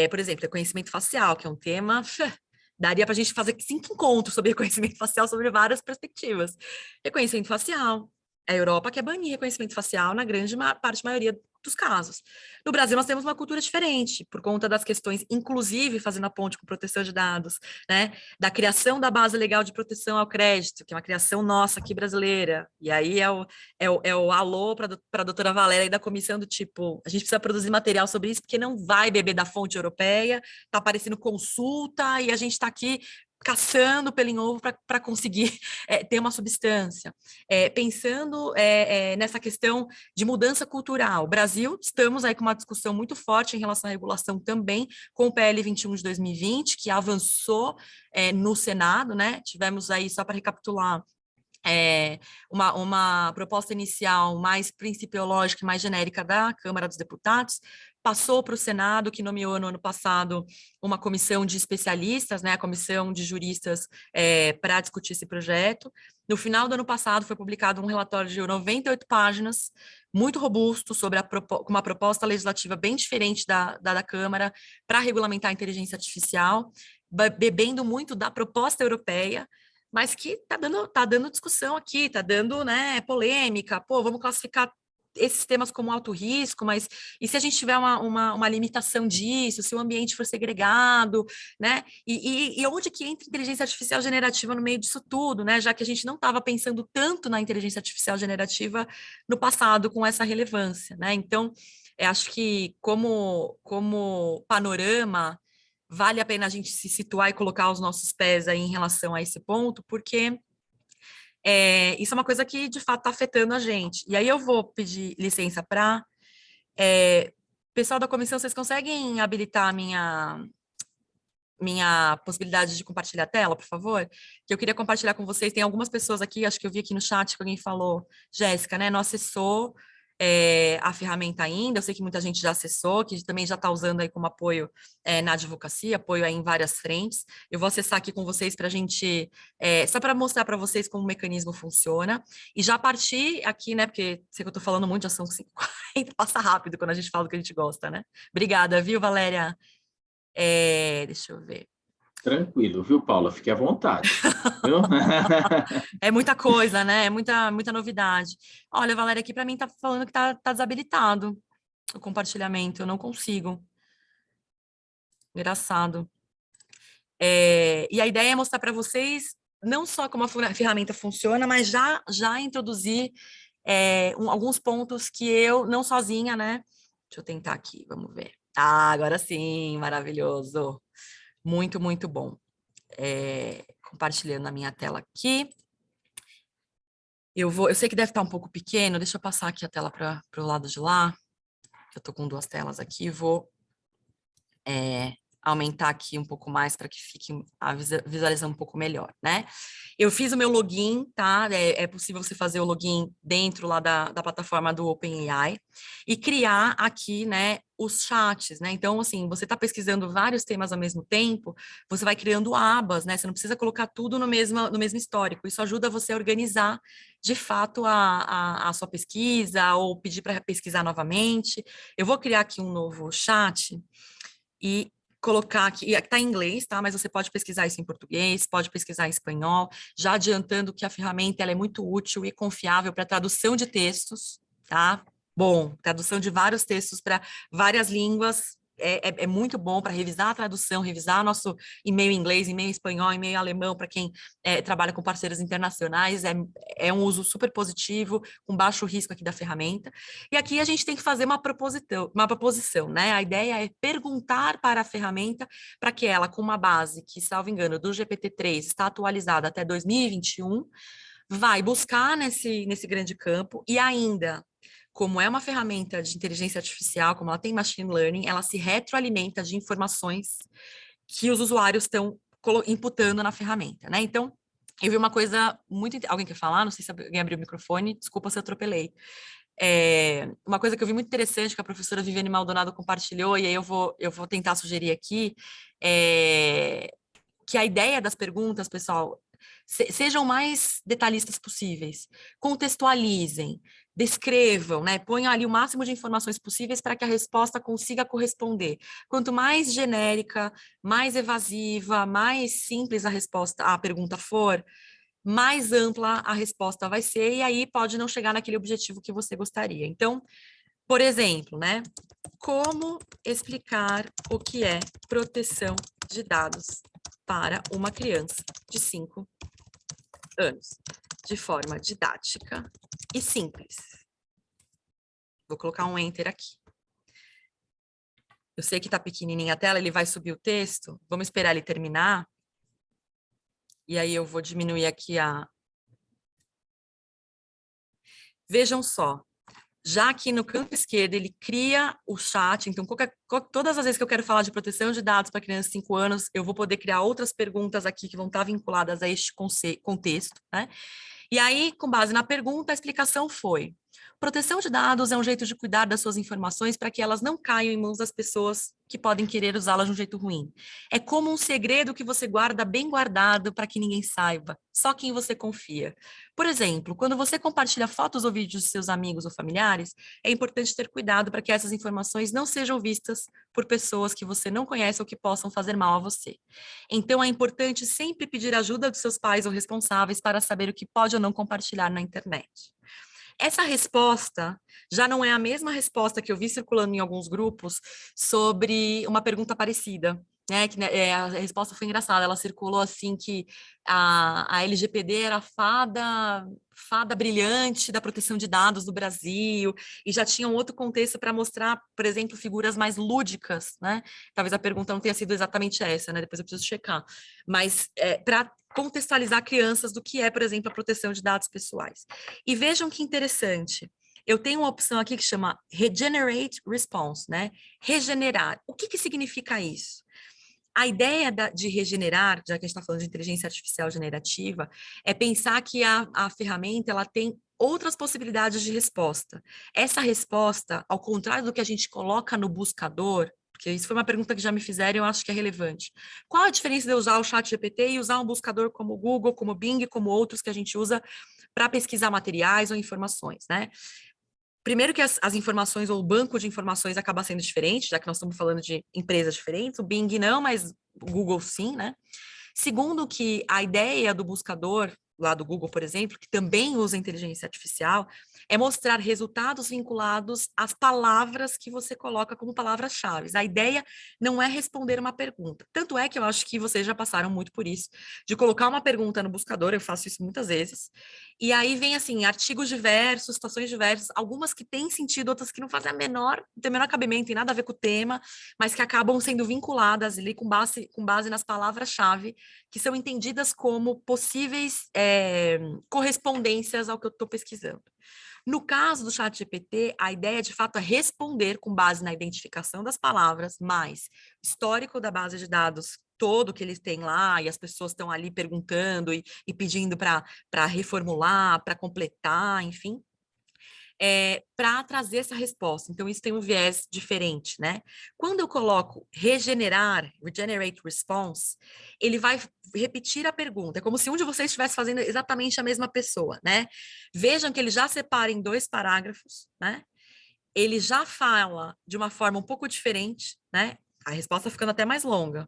Por exemplo, reconhecimento facial, que é um tema... Daria para a gente fazer 5 encontros sobre reconhecimento facial, sobre várias perspectivas. Reconhecimento facial. A Europa quer banir reconhecimento facial na grande maioria dos casos. No Brasil, nós temos uma cultura diferente, por conta das questões, inclusive fazendo a ponte com proteção de dados, né, da criação da base legal de proteção ao crédito, que é uma criação nossa aqui brasileira. E aí é o alô para a doutora Valéria e da comissão do tipo, a gente precisa produzir material sobre isso, porque não vai beber da fonte europeia, está aparecendo consulta, e a gente está aqui caçando pelo em ovo para conseguir ter uma substância. Pensando nessa questão de mudança cultural. Brasil, estamos aí com uma discussão muito forte em relação à regulação também, com o PL 21 de 2020, que avançou no Senado, né? Tivemos aí, só para recapitular, uma proposta inicial mais principiológica e mais genérica da Câmara dos Deputados, passou para o Senado, que nomeou no ano passado uma comissão de especialistas, né, a comissão de juristas para discutir esse projeto. No final do ano passado foi publicado um relatório de 98 páginas, muito robusto, sobre uma proposta legislativa bem diferente da Câmara para regulamentar a inteligência artificial, bebendo muito da proposta europeia, mas que tá dando discussão aqui, tá dando, né, polêmica. Pô, vamos classificar esses temas como alto risco, mas e se a gente tiver uma limitação disso, se o ambiente for segregado, né? E onde que entra inteligência artificial generativa no meio disso tudo, né? Já que a gente não estava pensando tanto na inteligência artificial generativa no passado com essa relevância, né? Então, acho que como panorama, vale a pena a gente se situar e colocar os nossos pés aí em relação a esse ponto, porque isso é uma coisa que, de fato, está afetando a gente. E aí eu vou pedir licença para... pessoal da comissão, vocês conseguem habilitar a minha possibilidade de compartilhar a tela, por favor? Que eu queria compartilhar com vocês. Tem algumas pessoas aqui, acho que eu vi aqui no chat que alguém falou, Jéssica, né? Não acessou a ferramenta ainda. Eu sei que muita gente já acessou, que também já está usando aí como apoio na advocacia, apoio aí em várias frentes. Eu vou acessar aqui com vocês para a gente, só para mostrar para vocês como o mecanismo funciona. E já partir aqui, né? Porque sei que eu estou falando muito, já são 5h40, passa rápido quando a gente fala do que a gente gosta, né? Obrigada, viu, Valéria? Deixa eu ver. Tranquilo, viu, Paula? Fique à vontade. Viu? É muita coisa, né? É muita novidade. Olha, Valéria, aqui para mim tá falando que tá desabilitado o compartilhamento. Eu não consigo. Engraçado. E a ideia é mostrar para vocês não só como a ferramenta funciona, mas já introduzir alguns pontos que eu, não sozinha, né? Deixa eu tentar aqui, vamos ver. Ah, agora sim, maravilhoso. Muito, muito bom. Compartilhando a minha tela aqui. Eu sei que deve estar um pouco pequeno, deixa eu passar aqui a tela para o lado de lá. Eu estou com 2 telas aqui, vou aumentar aqui um pouco mais para que fique a visualização um pouco melhor, né? Eu fiz o meu login, tá? É possível você fazer o login dentro lá da plataforma do OpenAI e criar aqui, né, os chats, né? Então, assim, você está pesquisando vários temas ao mesmo tempo, você vai criando abas, né? Você não precisa colocar tudo no mesmo histórico. Isso ajuda você a organizar, de fato, a sua pesquisa ou pedir para pesquisar novamente. Eu vou criar aqui um novo chat e colocar aqui, está em inglês, tá? Mas você pode pesquisar isso em português, pode pesquisar em espanhol, já adiantando que a ferramenta ela é muito útil e confiável para tradução de textos, tá? Bom, tradução de vários textos para várias línguas, é muito bom para revisar a tradução, revisar nosso e-mail em inglês, e-mail em espanhol, e-mail em alemão, para quem trabalha com parceiros internacionais, é um uso super positivo, com baixo risco aqui da ferramenta. E aqui a gente tem que fazer uma proposição, né? A ideia é perguntar para a ferramenta para que ela, com uma base que, salvo engano, do GPT-3 está atualizada até 2021, vai buscar nesse grande campo e ainda, como é uma ferramenta de inteligência artificial, como ela tem machine learning, ela se retroalimenta de informações que os usuários estão imputando na ferramenta, né? Então, eu vi uma coisa muito... Alguém quer falar? Não sei se alguém abriu o microfone. Desculpa se eu atropelei. Uma coisa que eu vi muito interessante que a professora Viviane Maldonado compartilhou, e aí eu vou tentar sugerir aqui, que a ideia das perguntas, pessoal, sejam mais detalhistas possíveis, contextualizem, descrevam, né? Ponham ali o máximo de informações possíveis para que a resposta consiga corresponder. Quanto mais genérica, mais evasiva, mais simples a pergunta for, mais ampla a resposta vai ser, e aí pode não chegar naquele objetivo que você gostaria. Então, por exemplo, né? Como explicar o que é proteção de dados para uma criança de 5 anos, de forma didática e simples. Vou colocar um Enter aqui. Eu sei que está pequenininha a tela, ele vai subir o texto. Vamos esperar ele terminar. E aí eu vou diminuir aqui Vejam só. Já aqui no canto esquerdo, ele cria o chat. Então, todas as vezes que eu quero falar de proteção de dados para crianças de 5 anos, eu vou poder criar outras perguntas aqui que vão estar vinculadas a este contexto, né? E aí, com base na pergunta, a explicação foi: proteção de dados é um jeito de cuidar das suas informações para que elas não caiam em mãos das pessoas que podem querer usá-las de um jeito ruim. É como um segredo que você guarda bem guardado para que ninguém saiba, só quem você confia. Por exemplo, quando você compartilha fotos ou vídeos de seus amigos ou familiares, é importante ter cuidado para que essas informações não sejam vistas por pessoas que você não conhece ou que possam fazer mal a você. Então, é importante sempre pedir ajuda dos seus pais ou responsáveis para saber o que pode ou não compartilhar na internet. Essa resposta já não é a mesma resposta que eu vi circulando em alguns grupos sobre uma pergunta parecida, né, que, né, a resposta foi engraçada, ela circulou assim que a LGPD era a fada brilhante da proteção de dados do Brasil, e já tinha um outro contexto para mostrar, por exemplo, figuras mais lúdicas, né? Talvez a pergunta não tenha sido exatamente essa, né? Depois eu preciso checar. Mas para contextualizar crianças do que é, por exemplo, a proteção de dados pessoais. E vejam que interessante. Eu tenho uma opção aqui que chama Regenerate Response, né? Regenerar. O que significa isso? A ideia de regenerar, já que a gente está falando de inteligência artificial generativa, é pensar que a ferramenta ela tem outras possibilidades de resposta. Essa resposta, ao contrário do que a gente coloca no buscador, porque isso foi uma pergunta que já me fizeram e eu acho que é relevante. Qual a diferença de eu usar o ChatGPT e usar um buscador como o Google, como o Bing, como outros que a gente usa para pesquisar materiais ou informações, né? Primeiro que as informações ou o banco de informações acaba sendo diferente, já que nós estamos falando de empresas diferentes, o Bing não, mas o Google sim, né? Segundo que a ideia do buscador, lá do Google, por exemplo, que também usa inteligência artificial, é mostrar resultados vinculados às palavras que você coloca como palavras-chave. A ideia não é responder uma pergunta. Tanto é que eu acho que vocês já passaram muito por isso, de colocar uma pergunta no buscador, eu faço isso muitas vezes, e aí vem, assim, artigos diversos, situações diversas, algumas que têm sentido, outras que não fazem não tem o menor cabimento, tem nada a ver com o tema, mas que acabam sendo vinculadas ali com base nas palavras-chave, que são entendidas como possíveis correspondências ao que eu estou pesquisando. No caso do ChatGPT, a ideia, de fato, é responder com base na identificação das palavras, mais histórico da base de dados todo que eles têm lá, e as pessoas estão ali perguntando e pedindo para reformular, para completar, enfim, para trazer essa resposta. Então, isso tem um viés diferente, né? Quando eu coloco regenerate response, ele vai repetir a pergunta. É como se um de vocês estivesse fazendo exatamente a mesma pessoa, né? Vejam que ele já separa em 2 parágrafos, né? Ele já fala de uma forma um pouco diferente, né? A resposta ficando até mais longa.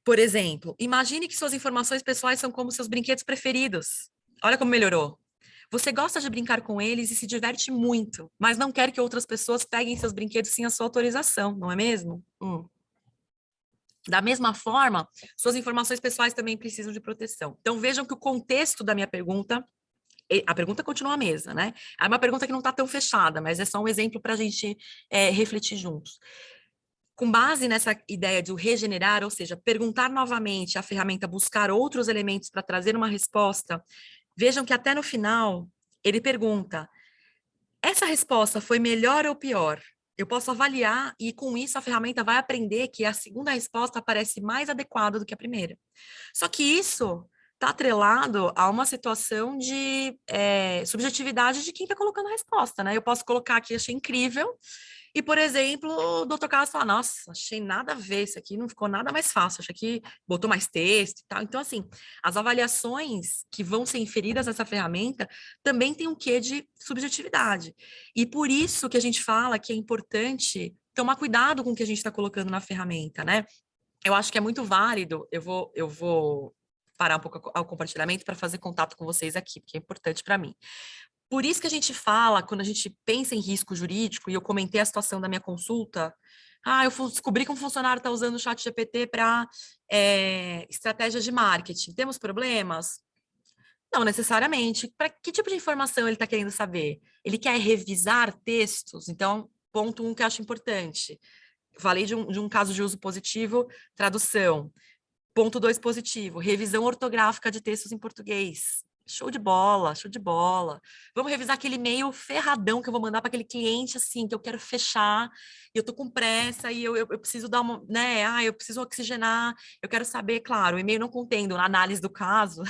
Por exemplo, imagine que suas informações pessoais são como seus brinquedos preferidos. Olha como melhorou. Você gosta de brincar com eles e se diverte muito, mas não quer que outras pessoas peguem seus brinquedos sem a sua autorização, não é mesmo? Da mesma forma, suas informações pessoais também precisam de proteção. Então, vejam que o contexto da minha pergunta, a pergunta continua a mesma, né? É uma pergunta que não está tão fechada, mas é só um exemplo para a gente refletir juntos. Com base nessa ideia de regenerar, ou seja, perguntar novamente, a ferramenta buscar outros elementos para trazer uma resposta, vejam que até no final, ele pergunta, essa resposta foi melhor ou pior? Eu posso avaliar e, com isso, a ferramenta vai aprender que a segunda resposta parece mais adequada do que a primeira. Só que isso está atrelado a uma situação de subjetividade de quem está colocando a resposta, né? Eu posso colocar aqui, achei incrível, e, por exemplo, o doutor Carlos fala, nossa, achei nada a ver, isso aqui não ficou nada mais fácil, achei que botou mais texto e tal. Então, assim, as avaliações que vão ser inferidas nessa ferramenta também tem um quê de subjetividade. E por isso que a gente fala que é importante tomar cuidado com o que a gente está colocando na ferramenta, né? Eu acho que é muito válido, eu vou parar um pouco o compartilhamento para fazer contato com vocês aqui, porque é importante para mim. Por isso que a gente fala, quando a gente pensa em risco jurídico, e eu comentei a situação da minha consulta, eu descobri que um funcionário está usando o ChatGPT para estratégias de marketing. Temos problemas? Não necessariamente. Para que tipo de informação ele está querendo saber? Ele quer revisar textos? Então, ponto 1 que eu acho importante. Falei de um caso de uso positivo, tradução. Ponto 2 positivo, revisão ortográfica de textos em português. Show de bola, show de bola. Vamos revisar aquele e-mail ferradão que eu vou mandar para aquele cliente, assim, que eu quero fechar, e eu tô com pressa, e eu preciso dar uma, né, eu preciso oxigenar, eu quero saber, claro, o e-mail não contendo a análise do caso,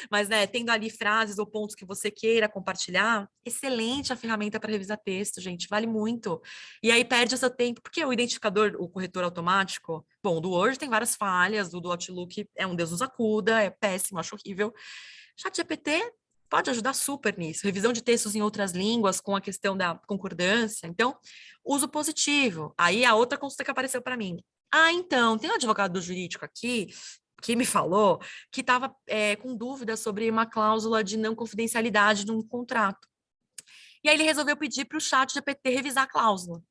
mas, né, tendo ali frases ou pontos que você queira compartilhar, excelente a ferramenta para revisar texto, gente, vale muito. E aí perde o seu tempo, porque o identificador, o corretor automático, bom, o do Word tem várias falhas, o do Outlook é um Deus nos acuda, é péssimo, acho horrível. ChatGPT pode ajudar super nisso. Revisão de textos em outras línguas, com a questão da concordância. Então, uso positivo. Aí, a outra consulta que apareceu para mim. Então, tem um advogado do jurídico aqui que me falou que estava com dúvida sobre uma cláusula de não confidencialidade de um contrato. E aí, ele resolveu pedir para o ChatGPT revisar a cláusula.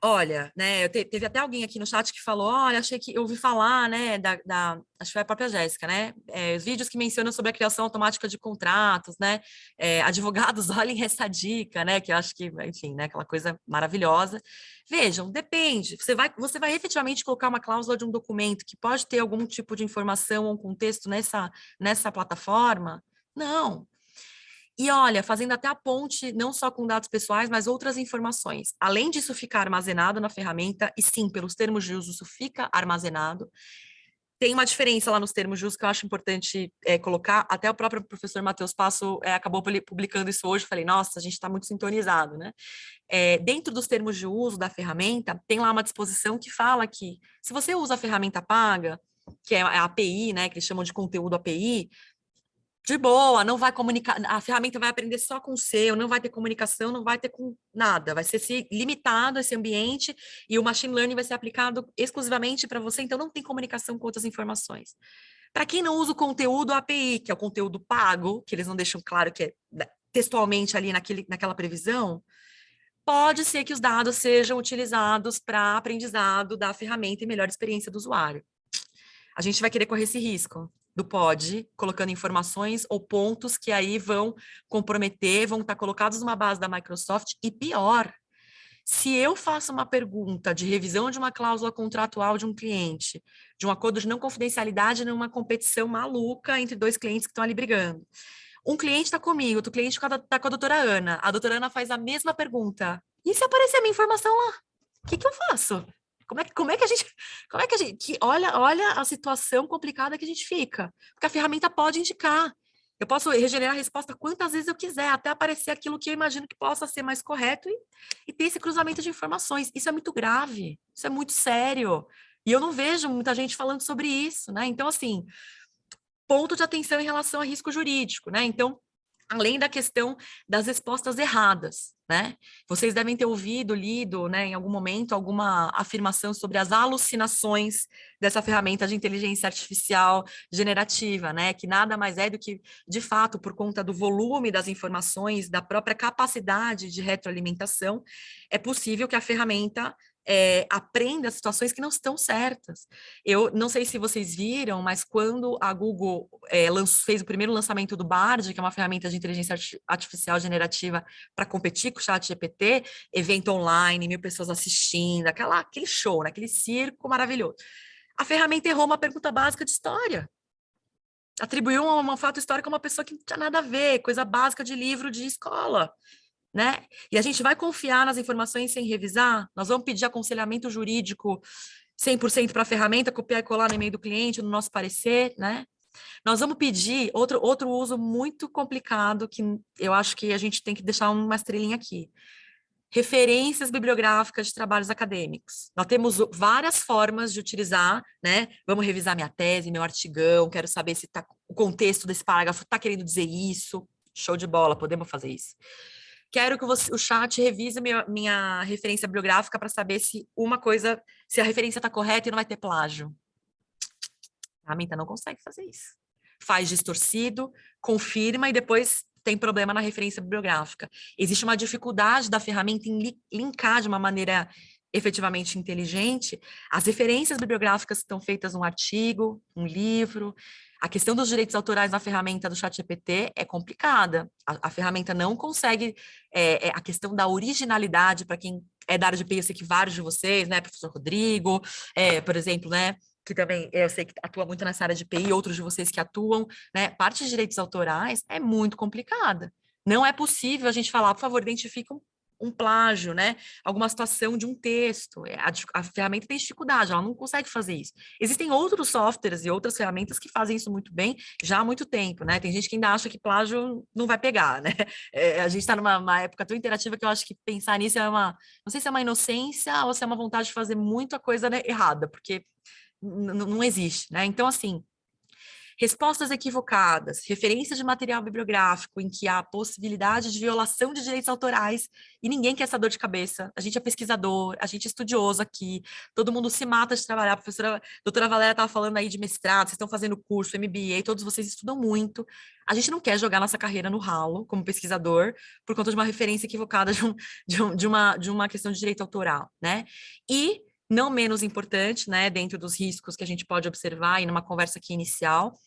Olha, né, teve até alguém aqui no chat que falou, olha, achei que eu ouvi falar, né, acho que foi a própria Jéssica, né, os vídeos que mencionam sobre a criação automática de contratos, né, advogados, olhem essa dica, né, que eu acho que, enfim, né, aquela coisa maravilhosa. Vejam, depende, você vai efetivamente colocar uma cláusula de um documento que pode ter algum tipo de informação ou um contexto nessa plataforma? Não. E olha, fazendo até a ponte, não só com dados pessoais, mas outras informações. Além disso ficar armazenado na ferramenta, e sim, pelos termos de uso, isso fica armazenado. Tem uma diferença lá nos termos de uso que eu acho importante colocar. Até o próprio professor Matheus Passo acabou publicando isso hoje. Falei, nossa, a gente está muito sintonizado, né? Dentro dos termos de uso da ferramenta, tem lá uma disposição que fala que se você usa a ferramenta paga, que é a API, né, que eles chamam de conteúdo API, de boa, não vai comunicar, a ferramenta vai aprender só com o seu, não vai ter comunicação, não vai ter com nada, vai ser limitado esse ambiente e o machine learning vai ser aplicado exclusivamente para você, então não tem comunicação com outras informações. Para quem não usa o conteúdo API, que é o conteúdo pago, que eles não deixam claro que é textualmente ali naquela previsão, pode ser que os dados sejam utilizados para aprendizado da ferramenta e melhor experiência do usuário. A gente vai querer correr esse risco do pod, colocando informações ou pontos que aí vão comprometer, vão estar colocados numa base da Microsoft, e pior, se eu faço uma pergunta de revisão de uma cláusula contratual de um cliente, de um acordo de não confidencialidade numa competição maluca entre dois clientes que estão ali brigando. Um cliente está comigo, outro cliente está com a doutora Ana. A doutora Ana faz a mesma pergunta. E se aparecer a minha informação lá? O que eu faço? Como é que a gente, olha a situação complicada que a gente fica, porque a ferramenta pode indicar, eu posso regenerar a resposta quantas vezes eu quiser, até aparecer aquilo que eu imagino que possa ser mais correto e ter esse cruzamento de informações. Isso é muito grave, isso é muito sério, e eu não vejo muita gente falando sobre isso, né? Então, assim, ponto de atenção em relação a risco jurídico, né? Então, além da questão das respostas erradas, né? Vocês devem ter ouvido, lido, né, em algum momento, alguma afirmação sobre as alucinações dessa ferramenta de inteligência artificial generativa, né? Que nada mais é do que, de fato, por conta do volume das informações, da própria capacidade de retroalimentação, é possível que a ferramenta aprenda situações que não estão certas. Eu não sei se vocês viram, mas quando a Google fez o primeiro lançamento do Bard, que é uma ferramenta de inteligência artificial generativa para competir com o ChatGPT, evento online, 1.000 pessoas assistindo, aquele show, né? Aquele circo maravilhoso. A ferramenta errou uma pergunta básica de história. Atribuiu um fato histórico a uma pessoa que não tinha nada a ver, coisa básica de livro de escola. Né? E a gente vai confiar nas informações sem revisar? Nós vamos pedir aconselhamento jurídico 100% para a ferramenta, copiar e colar no e-mail do cliente, no nosso parecer, né? Nós vamos pedir outro uso muito complicado, que eu acho que a gente tem que deixar uma estrelinha aqui. Referências bibliográficas de trabalhos acadêmicos. Nós temos várias formas de utilizar, né? Vamos revisar minha tese, meu artigão, quero saber se o contexto desse parágrafo está querendo dizer isso. Show de bola, podemos fazer isso. Quero que o chat revise minha referência bibliográfica para saber se se a referência está correta e não vai ter plágio. A ferramenta não consegue fazer isso. Faz distorcido, confirma e depois tem problema na referência bibliográfica. Existe uma dificuldade da ferramenta em linkar de uma maneira efetivamente inteligente as referências bibliográficas que estão feitas num artigo, um livro. A questão dos direitos autorais na ferramenta do ChatGPT é complicada. A ferramenta não consegue... a questão da originalidade, para quem é da área de TI, eu sei que vários de vocês, né, professor Rodrigo, por exemplo, né, que também eu sei que atua muito nessa área de TI, outros de vocês que atuam, né, parte de direitos autorais é muito complicada. Não é possível a gente falar, por favor, identifique um plágio, né? Alguma situação de um texto. A ferramenta tem dificuldade, ela não consegue fazer isso. Existem outros softwares e outras ferramentas que fazem isso muito bem já há muito tempo, né? Tem gente que ainda acha que plágio não vai pegar, né? A gente está numa época tão interativa que eu acho que pensar nisso não sei se é uma inocência ou se é uma vontade de fazer muita coisa, né, errada, porque não existe, né? Então, assim, respostas equivocadas, referência de material bibliográfico em que há possibilidade de violação de direitos autorais e ninguém quer essa dor de cabeça. A gente é pesquisador, a gente é estudioso aqui, todo mundo se mata de trabalhar. A doutora Valéria estava falando aí de mestrado, vocês estão fazendo curso, MBA, todos vocês estudam muito. A gente não quer jogar nossa carreira no ralo como pesquisador por conta de uma referência equivocada de uma questão de direito autoral, né? E não menos importante, né, dentro dos riscos que a gente pode observar e numa conversa aqui inicial,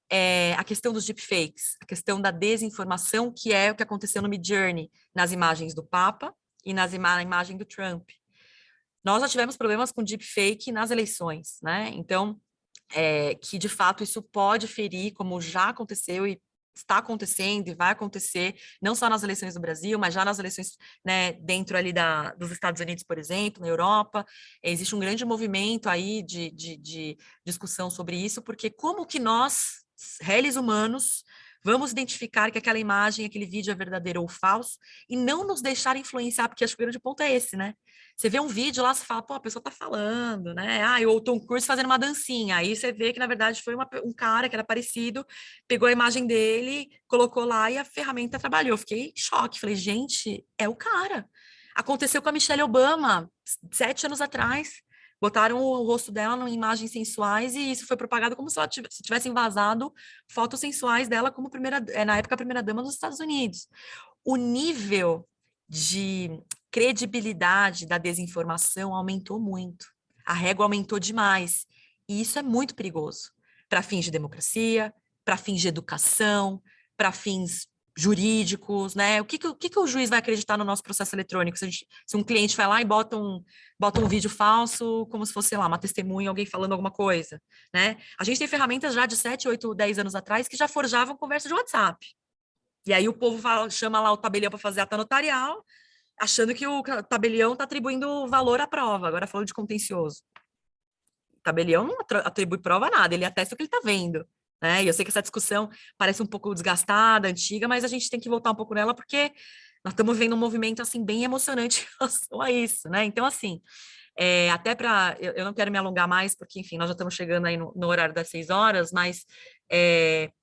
é a questão dos deepfakes, a questão da desinformação, que é o que aconteceu no Midjourney, nas imagens do Papa e na imagem do Trump. Nós já tivemos problemas com deepfake nas eleições, né? Então, que de fato isso pode ferir, como já aconteceu e está acontecendo e vai acontecer, não só nas eleições do Brasil, mas já nas eleições, né, dentro ali dos Estados Unidos, por exemplo, na Europa, existe um grande movimento aí de discussão sobre isso, porque como que nós, réis humanos, vamos identificar que aquela imagem, aquele vídeo é verdadeiro ou falso, e não nos deixar influenciar, porque acho que o grande ponto é esse, né? Você vê um vídeo lá, você fala, pô, a pessoa tá falando, né? Ah, ou o Tom Cruise fazendo uma dancinha. Aí você vê que, na verdade, foi um cara que era parecido, pegou a imagem dele, colocou lá e a ferramenta trabalhou. Fiquei em choque. Falei, gente, é o cara. Aconteceu com a Michelle Obama, 7 anos atrás. Botaram o rosto dela em imagens sensuais e isso foi propagado como se ela tivessem vazado fotos sensuais dela como na época, a primeira-dama dos Estados Unidos. O nível de credibilidade da desinformação aumentou muito. A régua aumentou demais. E isso é muito perigoso para fins de democracia, para fins de educação, para fins jurídicos, né? O que o juiz vai acreditar no nosse processo eletrônico? Se um cliente vai lá e bota um vídeo falso, como se fosse, sei lá, uma testemunha, alguém falando alguma coisa, né? A gente tem ferramentas já de 7, 8, 10 anos atrás que já forjavam conversa de WhatsApp. E aí o povo chama lá o tabelião para fazer ata notarial, achando que o tabelião está atribuindo valor à prova. Agora falando de contencioso. O tabelião não atribui prova a nada, ele atesta o que ele está vendo. Né? E eu sei que essa discussão parece um pouco desgastada, antiga, mas a gente tem que voltar um pouco nela, porque nós estamos vendo um movimento assim bem emocionante em relação a isso. Né? Então, assim, até para... Eu não quero me alongar mais, porque, enfim, nós já estamos chegando aí no horário das 6 horas, mas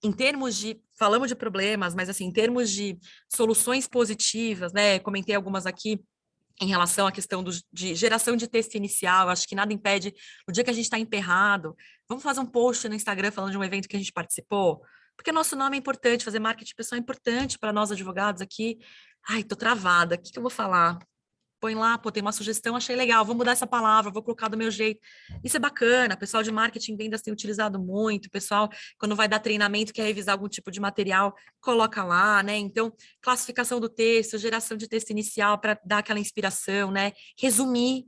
em termos de... Falamos de problemas, mas, assim, em termos de soluções positivas, né? Comentei algumas aqui, em relação à questão de geração de texto inicial, acho que nada impede, no dia que a gente está emperrado, vamos fazer um post no Instagram falando de um evento que a gente participou, porque nosso nome é importante, fazer marketing pessoal é importante para nós advogados aqui. Ai, tô travada, o que eu vou falar? Põe lá, pô, tem uma sugestão, achei legal, vou mudar essa palavra, vou colocar do meu jeito. Isso é bacana, o pessoal de marketing vendas tem utilizado muito, o pessoal, quando vai dar treinamento, quer revisar algum tipo de material, coloca lá, né? Então, classificação do texto, geração de texto inicial para dar aquela inspiração, né? Resumir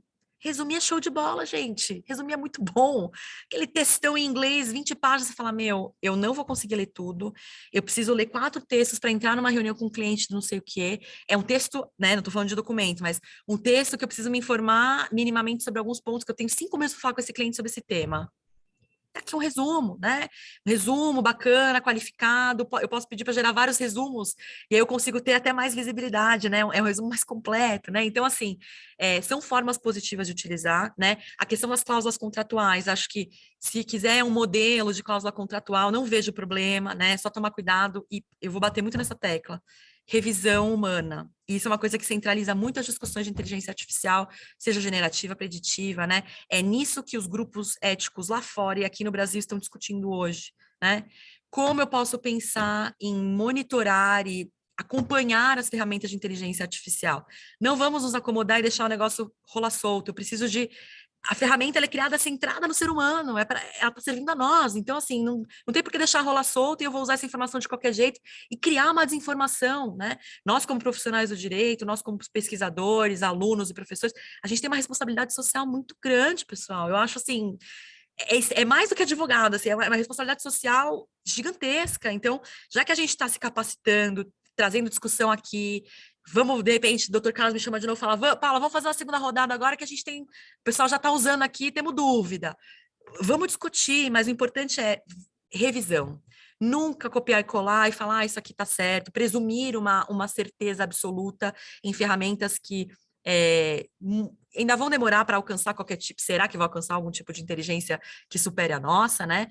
é show de bola, gente. Resumir é muito bom. Aquele textão em inglês, 20 páginas, você fala, meu, eu não vou conseguir ler tudo, eu preciso ler 4 textos para entrar numa reunião com um cliente de não sei o quê. É um texto, né? Não estou falando de documento, mas um texto que eu preciso me informar minimamente sobre alguns pontos, que eu tenho 5 meses para falar com esse cliente sobre esse tema. Aqui um resumo, né? Um resumo bacana, qualificado. Eu posso pedir para gerar vários resumos e aí eu consigo ter até mais visibilidade, né? É um resumo mais completo, né? Então, assim, são formas positivas de utilizar, né? A questão das cláusulas contratuais, acho que se quiser um modelo de cláusula contratual, não vejo problema, né? Só tomar cuidado e eu vou bater muito nessa tecla. Revisão humana. Isso é uma coisa que centraliza muito as discussões de inteligência artificial, seja generativa, preditiva, né? É nisso que os grupos éticos lá fora e aqui no Brasil estão discutindo hoje, né? Como eu posso pensar em monitorar e acompanhar as ferramentas de inteligência artificial? Não vamos nos acomodar e deixar o negócio rolar solto. Eu preciso de... A ferramenta ela é criada centrada no ser humano, ela está servindo a nós. Então, assim, não tem por que deixar rolar solto e eu vou usar essa informação de qualquer jeito e criar uma desinformação, né? Nós, como profissionais do direito, nós, como pesquisadores, alunos e professores, a gente tem uma responsabilidade social muito grande, pessoal. Eu acho, assim, é mais do que advogado, assim, é uma responsabilidade social gigantesca. Então, já que a gente está se capacitando, trazendo discussão aqui, vamos, de repente, o doutor Carlos me chama de novo e fala, Paula, vamos fazer uma segunda rodada agora que a gente tem, o pessoal já está usando aqui, temos dúvida. Vamos discutir, mas o importante é revisão. Nunca copiar e colar e falar, isso aqui está certo, presumir uma certeza absoluta em ferramentas que ainda vão demorar para alcançar qualquer tipo, será que vão alcançar algum tipo de inteligência que supere a nossa, né?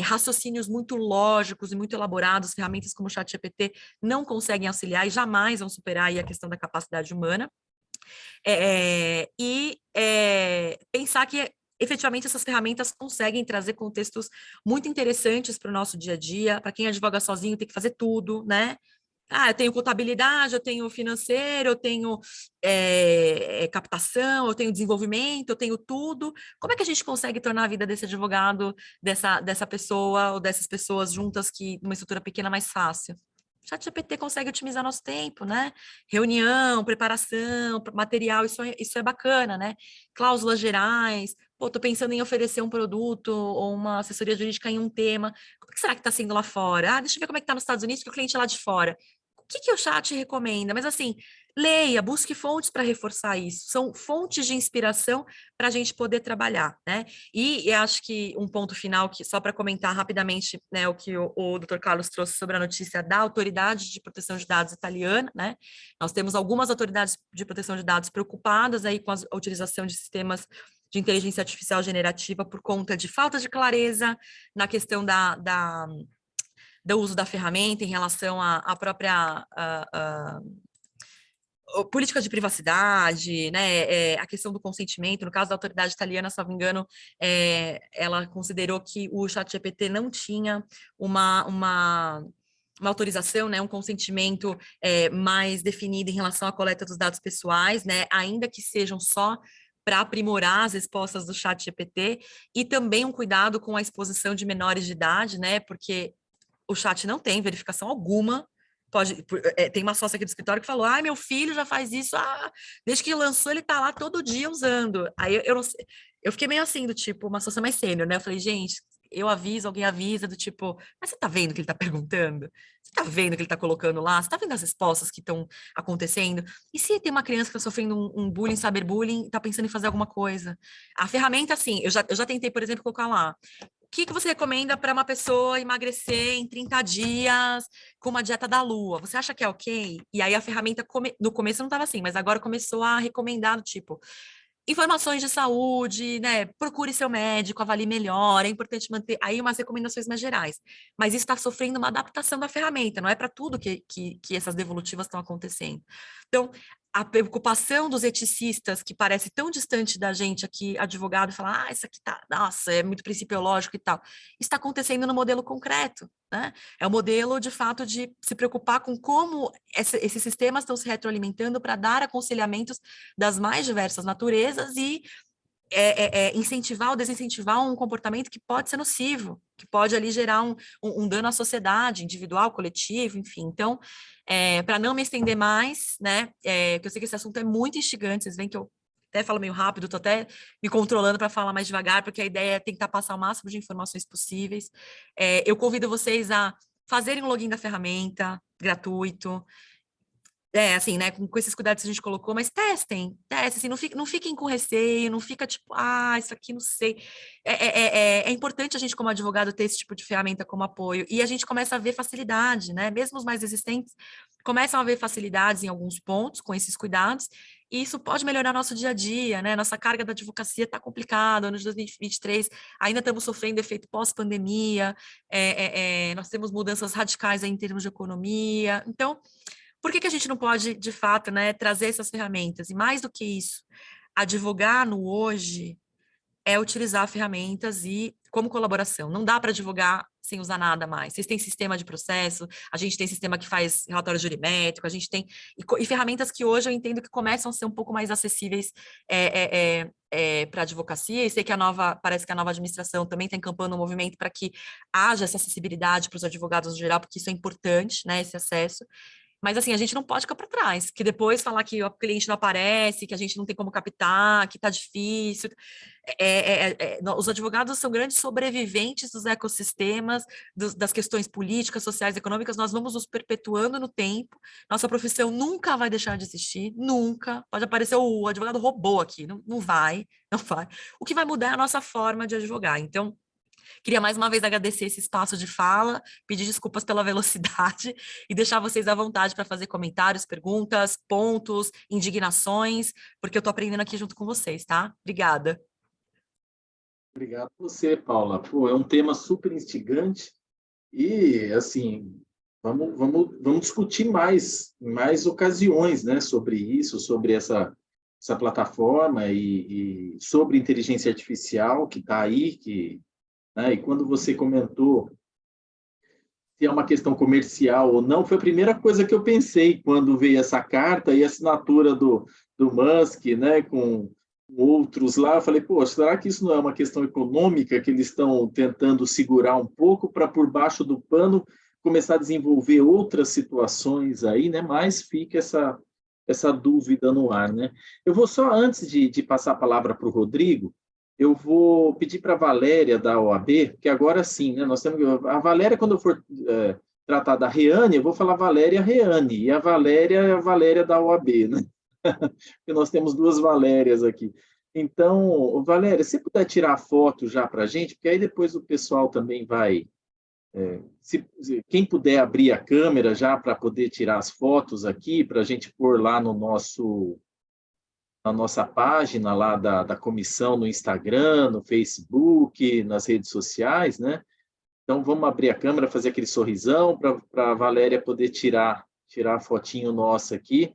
Raciocínios muito lógicos e muito elaborados, ferramentas como o ChatGPT não conseguem auxiliar e jamais vão superar aí a questão da capacidade humana. Pensar que efetivamente essas ferramentas conseguem trazer contextos muito interessantes para o nosso dia a dia, para quem advoga sozinho tem que fazer tudo, né? Eu tenho contabilidade, eu tenho financeiro, eu tenho captação, eu tenho desenvolvimento, eu tenho tudo. Como é que a gente consegue tornar a vida desse advogado, dessa pessoa ou dessas pessoas juntas que numa estrutura pequena mais fácil? O ChatGPT consegue otimizar nosso tempo, né? Reunião, preparação, material, isso é bacana, né? Cláusulas gerais. Pô, tô pensando em oferecer um produto ou uma assessoria jurídica em um tema. Como que será que está sendo lá fora? Deixa eu ver como é que está nos Estados Unidos, que o cliente é lá de fora. O que o chat recomenda? Mas assim, leia, busque fontes para reforçar isso. São fontes de inspiração para a gente poder trabalhar, né? E eu acho que um ponto final, que só para comentar rapidamente, né, o que o Dr. Carlos trouxe sobre a notícia da Autoridade de Proteção de Dados italiana, né? Nós temos algumas autoridades de proteção de dados preocupadas aí com a utilização de sistemas de inteligência artificial generativa por conta de falta de clareza na questão do uso da ferramenta em relação à própria política de privacidade, né, a questão do consentimento. No caso da autoridade italiana, se não me engano, ela considerou que o ChatGPT não tinha uma autorização, né, um consentimento mais definido em relação à coleta dos dados pessoais, né, ainda que sejam só para aprimorar as respostas do ChatGPT, e também um cuidado com a exposição de menores de idade, né, porque o chat não tem verificação alguma. Tem uma sócia aqui do escritório que falou: meu filho já faz isso, desde que lançou ele tá lá todo dia usando. Aí eu não sei, eu fiquei meio assim, do tipo, uma sócia mais sênior, né? Eu falei, gente, eu aviso, alguém avisa, do tipo, mas você tá vendo o que ele tá perguntando? Você tá vendo o que ele tá colocando lá? Você tá vendo as respostas que estão acontecendo? E se tem uma criança que tá sofrendo um bullying, cyberbullying, tá pensando em fazer alguma coisa? A ferramenta, assim, eu já tentei, por exemplo, colocar lá: o que você recomenda para uma pessoa emagrecer em 30 dias com uma dieta da lua? Você acha que é ok? E aí a ferramenta, no começo não estava assim, mas agora começou a recomendar, do tipo, informações de saúde, né? Procure seu médico, avalie melhor, é importante manter aí umas recomendações mais gerais. Mas isso está sofrendo uma adaptação da ferramenta, não é para tudo que essas devolutivas estão acontecendo. Então, a preocupação dos eticistas, que parece tão distante da gente aqui, advogado, falar, isso aqui tá, nossa, é muito principiológico e tal, está acontecendo no modelo concreto, né? É o modelo, de fato, de se preocupar com como esses sistemas estão se retroalimentando para dar aconselhamentos das mais diversas naturezas e incentivar ou desincentivar um comportamento que pode ser nocivo, que pode ali gerar um dano à sociedade, individual, coletivo, enfim. Então, para não me estender mais, né, que eu sei que esse assunto é muito instigante, vocês veem que eu até falo meio rápido, estou até me controlando para falar mais devagar, porque a ideia é tentar passar o máximo de informações possíveis. Eu convido vocês a fazerem o login da ferramenta, gratuito, assim, né, com esses cuidados que a gente colocou, mas testem, assim, não fiquem com receio, não fica tipo, isso aqui não sei. É importante a gente, como advogado, ter esse tipo de ferramenta como apoio, e a gente começa a ver facilidade, né, mesmo os mais resistentes começam a ver facilidades em alguns pontos com esses cuidados, e isso pode melhorar nosso dia a dia, né, nossa carga da advocacia está complicada, ano de 2023 ainda estamos sofrendo efeito pós-pandemia, nós temos mudanças radicais aí em termos de economia, então, por que a gente não pode, de fato, né, trazer essas ferramentas? E mais do que isso, advogar no hoje é utilizar ferramentas e como colaboração. Não dá para advogar sem usar nada mais. Vocês têm sistema de processo, a gente tem sistema que faz relatório jurimétrico, a gente tem... E ferramentas que hoje eu entendo que começam a ser um pouco mais acessíveis para a advocacia, e sei que parece que a nova administração também está encampando um movimento para que haja essa acessibilidade para os advogados no geral, porque isso é importante, né, esse acesso. Mas, assim, a gente não pode ficar para trás, que depois falar que o cliente não aparece, que a gente não tem como captar, que está difícil. Os advogados são grandes sobreviventes dos ecossistemas, das questões políticas, sociais, econômicas, nós vamos nos perpetuando no tempo, nossa profissão nunca vai deixar de existir, nunca. Pode aparecer o advogado robô aqui, não vai. O que vai mudar é a nossa forma de advogar. Então, Queria mais uma vez agradecer esse espaço de fala, pedir desculpas pela velocidade e deixar vocês à vontade para fazer comentários, perguntas, pontos, indignações, porque eu estou aprendendo aqui junto com vocês, tá? Obrigada. Obrigado a você, Paula. Pô, é um tema super instigante e, assim, vamos discutir mais ocasiões, né, sobre isso, sobre essa plataforma e sobre inteligência artificial que está aí, né, e quando você comentou se é uma questão comercial ou não, foi a primeira coisa que eu pensei quando veio essa carta e a assinatura do Musk, né, com outros lá. Eu falei, poxa, será que isso não é uma questão econômica que eles estão tentando segurar um pouco para, por baixo do pano, começar a desenvolver outras situações aí, né? Mas fica essa dúvida no ar, né? Eu vou só, antes de passar a palavra para o Rodrigo, eu vou pedir para a Valéria da OAB, que agora sim, né, nós temos a Valéria, quando eu for tratar da Reane, eu vou falar Valéria Reane, e a Valéria é a Valéria da OAB, né? Porque nós temos duas Valérias aqui. Então, Valéria, se puder tirar a foto já para a gente, porque aí depois o pessoal também vai... quem puder abrir a câmera já para poder tirar as fotos aqui, para a gente pôr lá no na nossa página lá da comissão no Instagram, no Facebook, nas redes sociais, né? Então, vamos abrir a câmera, fazer aquele sorrisão para a Valéria poder tirar a fotinho nossa aqui.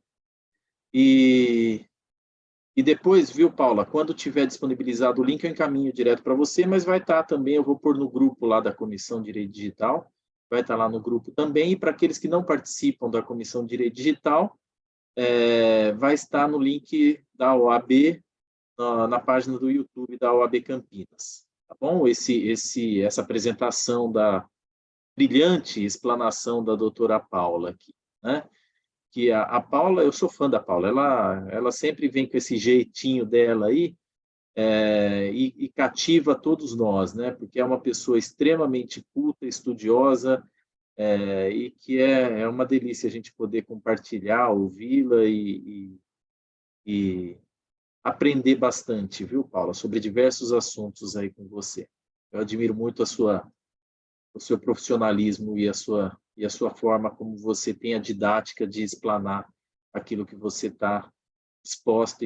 E depois, viu, Paula, quando tiver disponibilizado o link, eu encaminho direto para você, mas vai estar também, eu vou pôr no grupo lá da Comissão de Direito Digital, vai estar lá no grupo também, e para aqueles que não participam da Comissão de Direito Digital, vai estar no link da OAB, na página do YouTube da OAB Campinas, tá bom? Essa apresentação da brilhante explanação da doutora Paula aqui, né? Que a Paula, eu sou fã da Paula, ela sempre vem com esse jeitinho dela aí, e cativa todos nós, né? Porque é uma pessoa extremamente culta, estudiosa, e que é uma delícia a gente poder compartilhar, ouvi-la e aprender bastante, viu, Paula, sobre diversos assuntos aí com você. Eu admiro muito o seu profissionalismo e a sua forma como você tem a didática de explanar aquilo que você está disposto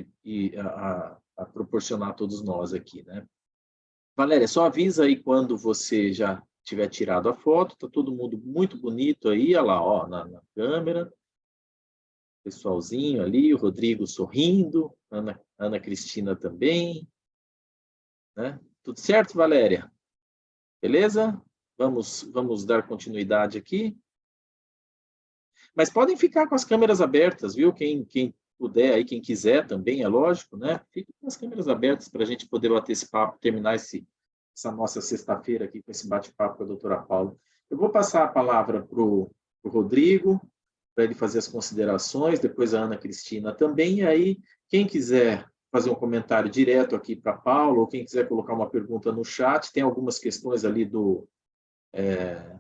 a proporcionar a todos nós aqui, né? Valéria, só avisa aí quando você já tiver tirado a foto, está todo mundo muito bonito aí, olha lá, ó, na câmera, pessoalzinho ali, o Rodrigo sorrindo, Ana Cristina também, né? Tudo certo, Valéria? Beleza? Vamos dar continuidade aqui. Mas podem ficar com as câmeras abertas, viu? Quem puder aí, quem quiser também, é lógico, né? Fique com as câmeras abertas para a gente poder bater esse papo, terminar essa nossa sexta-feira aqui com esse bate-papo com a doutora Paula. Eu vou passar a palavra para o Rodrigo, para ele fazer as considerações, depois a Ana Cristina também, e aí, quem quiser fazer um comentário direto aqui para a Paula, ou quem quiser colocar uma pergunta no chat, tem algumas questões ali deixa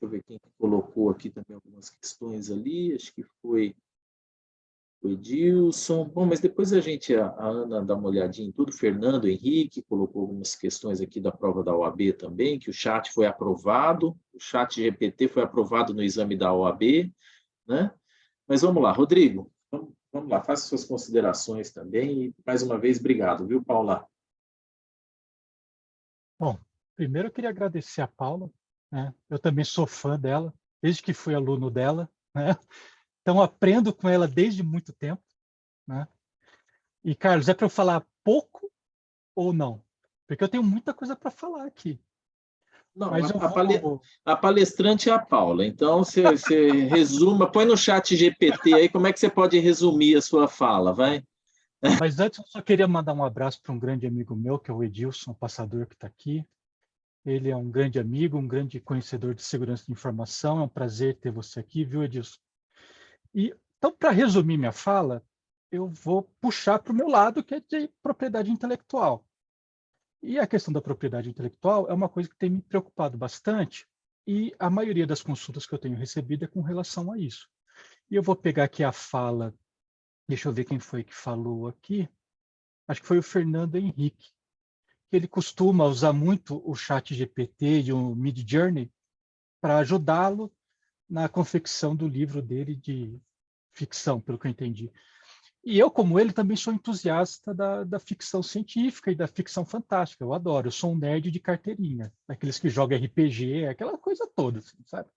eu ver quem colocou aqui também algumas questões ali, acho que foi o Edilson. Bom, mas depois a Ana dá uma olhadinha em tudo. Fernando Henrique colocou algumas questões aqui da prova da OAB também, que o chat foi aprovado, o chat GPT foi aprovado no exame da OAB, né? Mas vamos lá, Rodrigo, vamos lá, faça suas considerações também, e mais uma vez, obrigado, viu, Paula? Bom, primeiro eu queria agradecer a Paula, né? Eu também sou fã dela, desde que fui aluno dela, né? Então, aprendo com ela desde muito tempo, né? E, Carlos, é para eu falar pouco ou não? Porque eu tenho muita coisa para falar aqui. Não, mas a palestrante é a Paula, então você resuma, põe no chat GPT aí como é que você pode resumir a sua fala, vai? Mas antes eu só queria mandar um abraço para um grande amigo meu, que é o Edilson, o passador que está aqui. Ele é um grande amigo, um grande conhecedor de segurança de informação. É um prazer ter você aqui, viu, Edilson? Então, para resumir minha fala, eu vou puxar para o meu lado, que é de propriedade intelectual. E a questão da propriedade intelectual é uma coisa que tem me preocupado bastante, e a maioria das consultas que eu tenho recebido é com relação a isso. E eu vou pegar aqui a fala, deixa eu ver quem foi que falou aqui, acho que foi o Fernando Henrique, que ele costuma usar muito o ChatGPT e o Midjourney para ajudá-lo na confecção do livro dele de ficção, pelo que eu entendi. E eu, como ele, também sou entusiasta da ficção científica e da ficção fantástica. Eu adoro, eu sou um nerd de carteirinha, daqueles que jogam RPG, aquela coisa toda, assim, sabe?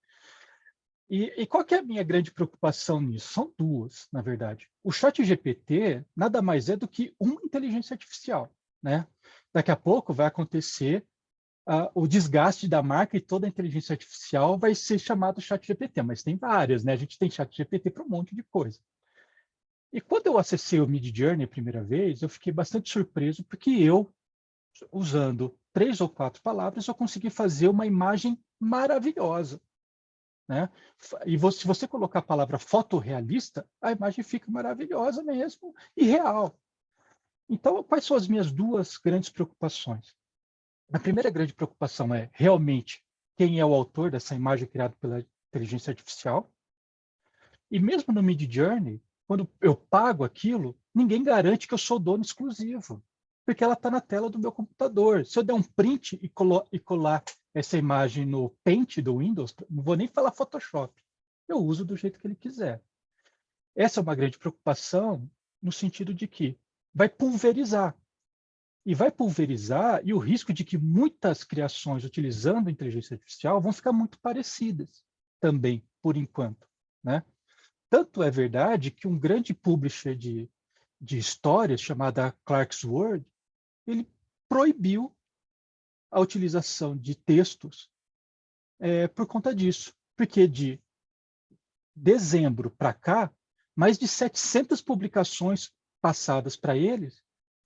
E qual que é a minha grande preocupação nisso? São duas, na verdade. O ChatGPT nada mais é do que uma inteligência artificial, né? Daqui a pouco vai acontecer o desgaste da marca e toda a inteligência artificial vai ser chamado ChatGPT, mas tem várias, né? A gente tem ChatGPT para um monte de coisa. E quando eu acessei o Midjourney a primeira vez, eu fiquei bastante surpreso, porque eu, usando 3 ou 4 palavras, eu consegui fazer uma imagem maravilhosa, né? E se você colocar a palavra fotorrealista, a imagem fica maravilhosa mesmo e real. Então, quais são as minhas duas grandes preocupações? A primeira grande preocupação é realmente quem é o autor dessa imagem criada pela inteligência artificial. E mesmo no Midjourney, quando eu pago aquilo, ninguém garante que eu sou dono exclusivo, porque ela está na tela do meu computador. Se eu der um print e colar essa imagem no Paint do Windows, não vou nem falar Photoshop, eu uso do jeito que ele quiser. Essa é uma grande preocupação no sentido de que vai pulverizar. E vai pulverizar, e o risco de que muitas criações utilizando a inteligência artificial vão ficar muito parecidas também, por enquanto, né? Tanto é verdade que um grande publisher de histórias, chamada Clarkesworld, ele proibiu a utilização de textos por conta disso. Porque de dezembro para cá, mais de 700 publicações passadas para eles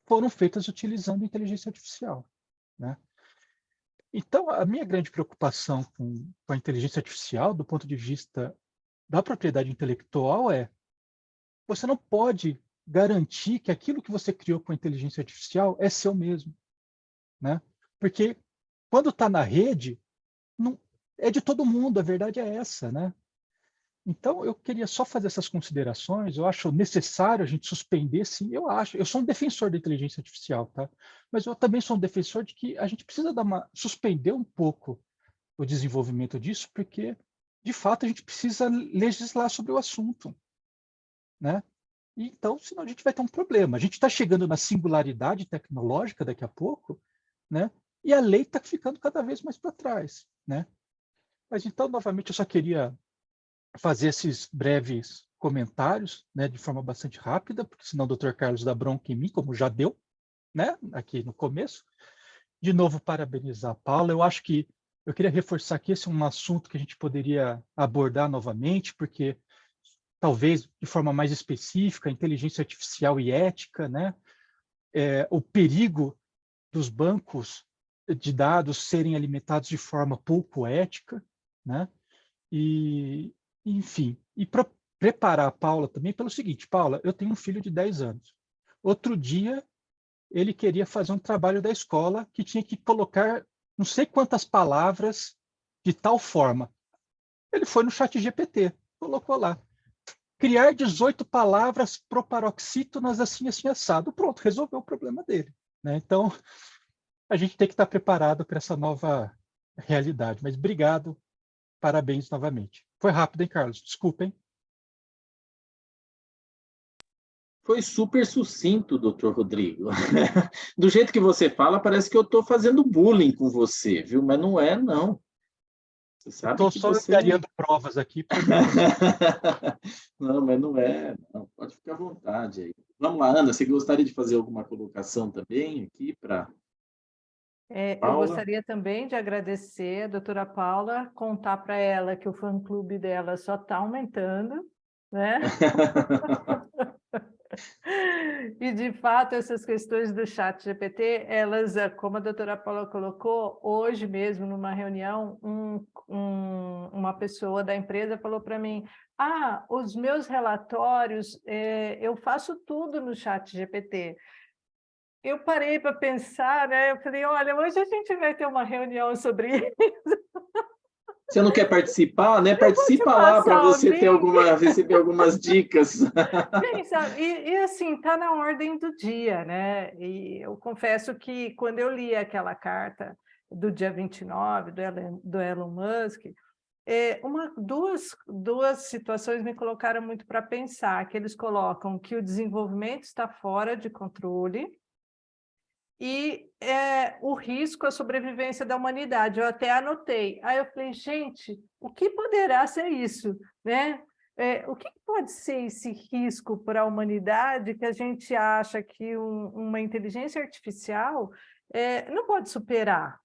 foram feitas utilizando inteligência artificial, né? Então, a minha grande preocupação com a inteligência artificial, do ponto de vista da propriedade intelectual, é você não pode garantir que aquilo que você criou com a inteligência artificial é seu mesmo, né? Porque quando está na rede, não, é de todo mundo, a verdade é essa, né? Então, eu queria só fazer essas considerações. Eu acho necessário a gente suspender, sim, eu acho. Eu sou um defensor da inteligência artificial, tá? Mas eu também sou um defensor de que a gente precisa suspender um pouco o desenvolvimento disso, porque, de fato, a gente precisa legislar sobre o assunto, né? Então, senão a gente vai ter um problema. A gente está chegando na singularidade tecnológica daqui a pouco, né? E a lei está ficando cada vez mais para trás, né? Mas então, novamente, eu só queria fazer esses breves comentários, né, de forma bastante rápida, porque senão o Dr. Carlos dá bronca em mim, como já deu, né, aqui no começo. De novo, parabenizar a Paula. Eu acho que eu queria reforçar que esse é um assunto que a gente poderia abordar novamente, porque talvez de forma mais específica, inteligência artificial e ética, né, o perigo dos bancos de dados serem alimentados de forma pouco ética, né, e enfim, e para preparar a Paula também pelo seguinte: Paula, eu tenho um filho de 10 anos. Outro dia, ele queria fazer um trabalho da escola que tinha que colocar não sei quantas palavras de tal forma. Ele foi no ChatGPT, colocou lá: criar 18 palavras proparoxítonas assim, assim, assado. Pronto, resolveu o problema dele, né? Então, a gente tem que estar preparado para essa nova realidade. Mas obrigado, parabéns novamente. Foi rápido, hein, Carlos? Desculpa, hein? Foi super sucinto, doutor Rodrigo. Do jeito que você fala, parece que eu estou fazendo bullying com você, viu? Mas não é, não. Você sabe Estou que só você... angariando provas aqui. Não, mas não é. Não, pode ficar à vontade aí. Vamos lá, Ana, você gostaria de fazer alguma colocação também aqui para Eu Paula? gostaria também de agradecer a doutora Paula, contar para ela que o fã-clube dela só está aumentando, né? E, de fato, essas questões do chat GPT, elas, como a doutora Paula colocou, hoje mesmo, numa reunião, uma pessoa da empresa falou para mim: os meus relatórios, eu faço tudo no chat GPT. Eu parei para pensar, né? Eu falei: olha, hoje a gente vai ter uma reunião sobre isso. Você não quer participar, né? Eu vou te Participa lá para passar o você ter link. receber algumas dicas. Assim, está na ordem do dia, né? E eu confesso que quando eu li aquela carta do dia 29, do Elon Musk, duas situações me colocaram muito para pensar, que eles colocam que o desenvolvimento está fora de controle e o risco à sobrevivência da humanidade. Eu até anotei. Aí eu falei, gente, o que poderá ser isso, né? O que pode ser esse risco para a humanidade que a gente acha que uma inteligência artificial não pode superar?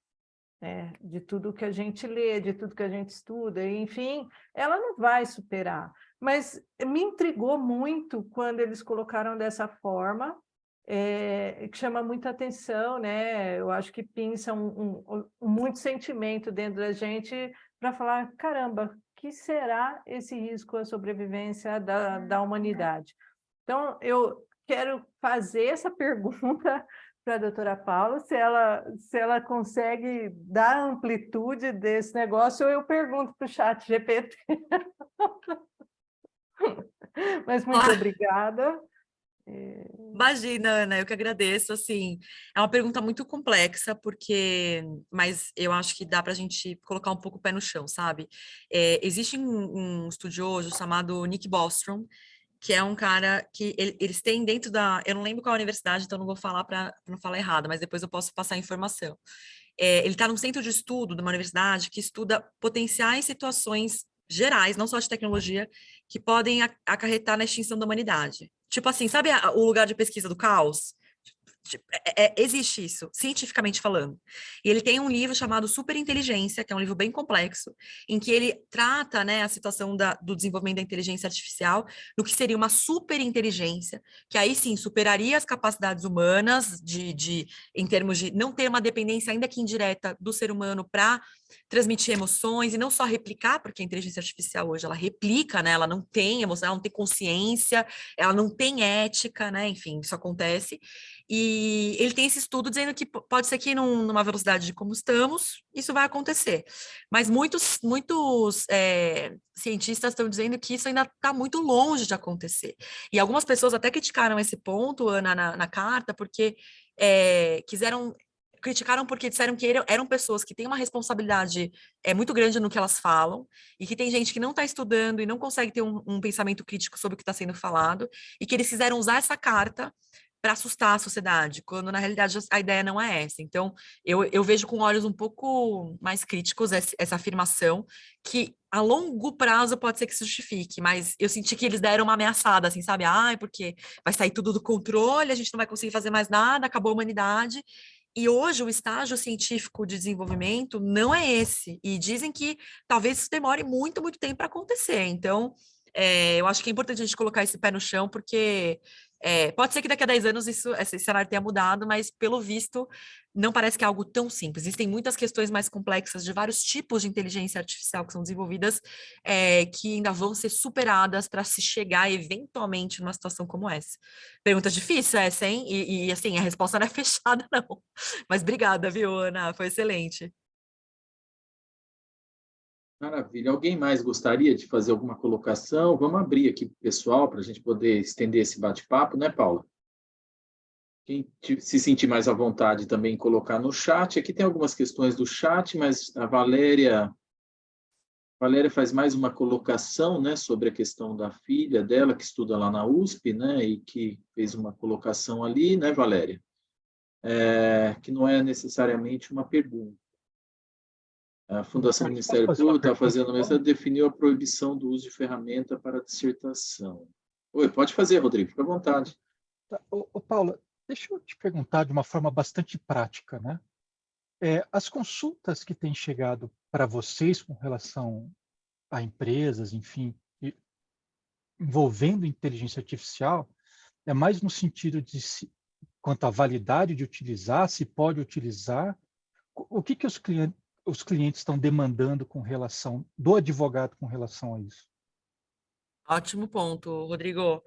De tudo que a gente lê, de tudo que a gente estuda, enfim, ela não vai superar. Mas me intrigou muito quando eles colocaram dessa forma, que chama muita atenção, né? Eu acho que pinça muito sentimento dentro da gente para falar, caramba, que será esse risco à sobrevivência da humanidade? Então, eu quero fazer essa pergunta para a doutora Paula, se ela consegue dar amplitude desse negócio, ou eu pergunto para o chat GPT. Mas muito obrigada. Imagina, Ana, eu que agradeço, assim, é uma pergunta muito complexa, mas eu acho que dá para a gente colocar um pouco o pé no chão, sabe? Existe um estudioso chamado Nick Bostrom, que é um cara que eles têm dentro eu não lembro qual universidade, então não vou falar para não falar errado, mas depois eu posso passar a informação. Ele está num centro de estudo de uma universidade que estuda potenciais situações gerais, não só de tecnologia, que podem acarretar na extinção da humanidade. Tipo assim, sabe o lugar de pesquisa do caos? Existe isso, cientificamente falando. E ele tem um livro chamado Superinteligência, que é um livro bem complexo, em que ele trata, né, a situação do desenvolvimento da inteligência artificial, no que seria uma superinteligência, que aí sim superaria as capacidades humanas em termos de não ter uma dependência, ainda que indireta, do ser humano para transmitir emoções e não só replicar, porque a inteligência artificial hoje ela replica, né, ela não tem emoção, ela não tem consciência, ela não tem ética, né, enfim, isso acontece. E ele tem esse estudo dizendo que pode ser que numa velocidade de como estamos, isso vai acontecer. Mas muitos cientistas estão dizendo que isso ainda está muito longe de acontecer. E algumas pessoas até criticaram esse ponto, Ana, na carta, porque criticaram porque disseram que eram pessoas que têm uma responsabilidade muito grande no que elas falam, e que tem gente que não está estudando e não consegue ter um pensamento crítico sobre o que está sendo falado, e que eles quiseram usar essa carta para assustar a sociedade, quando na realidade a ideia não é essa. Então, eu vejo com olhos um pouco mais críticos essa afirmação, que a longo prazo pode ser que se justifique, mas eu senti que eles deram uma ameaçada, assim, sabe? Porque vai sair tudo do controle, a gente não vai conseguir fazer mais nada, acabou a humanidade. E hoje o estágio científico de desenvolvimento não é esse. E dizem que talvez isso demore muito, muito tempo para acontecer. Então, eu acho que é importante a gente colocar esse pé no chão, porque pode ser que daqui a 10 anos esse cenário tenha mudado, mas pelo visto não parece que é algo tão simples. Existem muitas questões mais complexas de vários tipos de inteligência artificial que são desenvolvidas, que ainda vão ser superadas para se chegar eventualmente numa situação como essa. Pergunta difícil essa, hein? E assim, a resposta não é fechada, não. Mas obrigada, viu, Ana? Foi excelente. Maravilha. Alguém mais gostaria de fazer alguma colocação? Vamos abrir aqui para o pessoal para a gente poder estender esse bate-papo, né, Paula? Quem se sentir mais à vontade também colocar no chat. Aqui tem algumas questões do chat, mas a Valéria faz mais uma colocação, né, sobre a questão da filha dela, que estuda lá na USP, né, e que fez uma colocação ali, né, Valéria? Que não é necessariamente uma pergunta. A Fundação do Ministério Público está fazendo a mesma, definiu a proibição do uso de ferramenta para dissertação. Oi, pode fazer, Rodrigo, fica à vontade. Paula, deixa eu te perguntar de uma forma bastante prática, né? As consultas que têm chegado para vocês com relação a empresas, enfim, envolvendo inteligência artificial, é mais no sentido de quanto à validade de utilizar, se pode utilizar, o que os clientes estão demandando do advogado com relação a isso? Ótimo ponto, Rodrigo,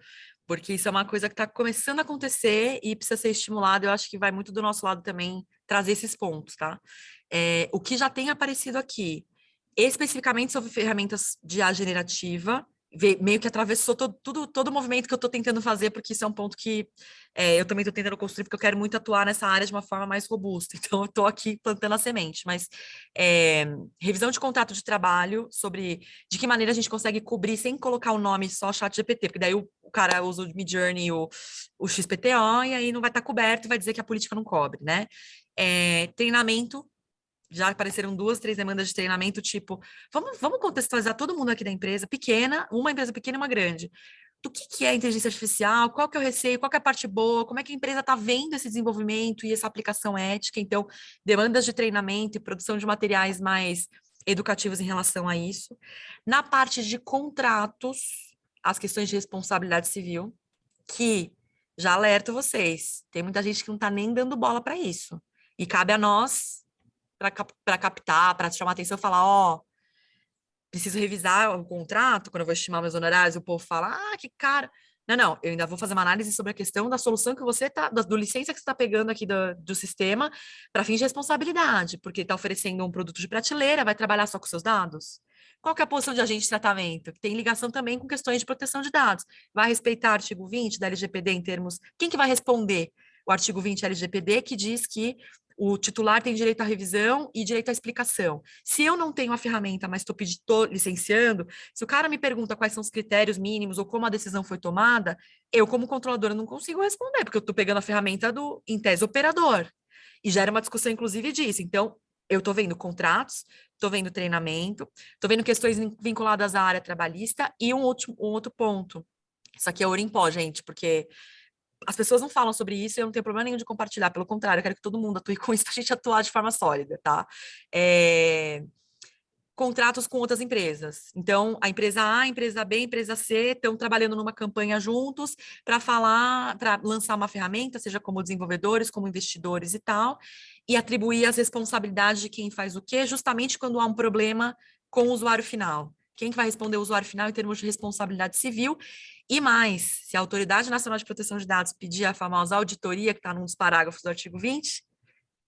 porque isso é uma coisa que está começando a acontecer e precisa ser estimulado. Eu acho que vai muito do nosso lado também trazer esses pontos, tá? O que já tem aparecido aqui especificamente sobre ferramentas de IA generativa, meio que atravessou todo o movimento que eu estou tentando fazer, porque isso é um ponto que eu também estou tentando construir, porque eu quero muito atuar nessa área de uma forma mais robusta. Então, eu estou aqui plantando a semente. Mas revisão de contrato de trabalho, sobre de que maneira a gente consegue cobrir sem colocar o nome só ChatGPT, porque daí o cara usa o Midjourney, o XPTO, e aí não vai estar coberto e vai dizer que a política não cobre, né? Treinamento. Já apareceram 2, 3 demandas de treinamento, tipo, vamos contextualizar todo mundo aqui da empresa, pequena, uma empresa pequena e uma grande. Do que é inteligência artificial, qual que é o receio, qual que é a parte boa, como é que a empresa está vendo esse desenvolvimento e essa aplicação ética. Então, demandas de treinamento e produção de materiais mais educativos em relação a isso. Na parte de contratos, as questões de responsabilidade civil, que, já alerto vocês, tem muita gente que não está nem dando bola para isso. E cabe a nós para captar, para chamar atenção, falar, preciso revisar o contrato, quando eu vou estimar meus honorários, o povo fala, que cara... Não, eu ainda vou fazer uma análise sobre a questão da solução que você está, do licença que você está pegando aqui do sistema para fins de responsabilidade, porque está oferecendo um produto de prateleira, vai trabalhar só com seus dados? Qual que é a posição de agente de tratamento? Que tem ligação também com questões de proteção de dados. Vai respeitar o artigo 20 da LGPD em termos... Quem que vai responder o artigo 20 da LGPD, que diz que o titular tem direito à revisão e direito à explicação. Se eu não tenho a ferramenta, mas estou licenciando, se o cara me pergunta quais são os critérios mínimos ou como a decisão foi tomada, eu, como controladora, não consigo responder, porque eu estou pegando a ferramenta do, em tese, operador. E gera uma discussão, inclusive, disso. Então, eu estou vendo contratos, estou vendo treinamento, estou vendo questões vinculadas à área trabalhista e um outro ponto. Isso aqui é ouro em pó, gente, porque... as pessoas não falam sobre isso e eu não tenho problema nenhum de compartilhar, pelo contrário, eu quero que todo mundo atue com isso para a gente atuar de forma sólida, tá? Contratos com outras empresas. Então, a empresa A, a empresa B, a empresa C estão trabalhando numa campanha juntos para lançar uma ferramenta, seja como desenvolvedores, como investidores e tal, e atribuir as responsabilidades de quem faz o quê, justamente quando há um problema com o usuário final. Quem que vai responder o usuário final em termos de responsabilidade civil? E mais, se a Autoridade Nacional de Proteção de Dados pedir a famosa auditoria, que está num dos parágrafos do artigo 20,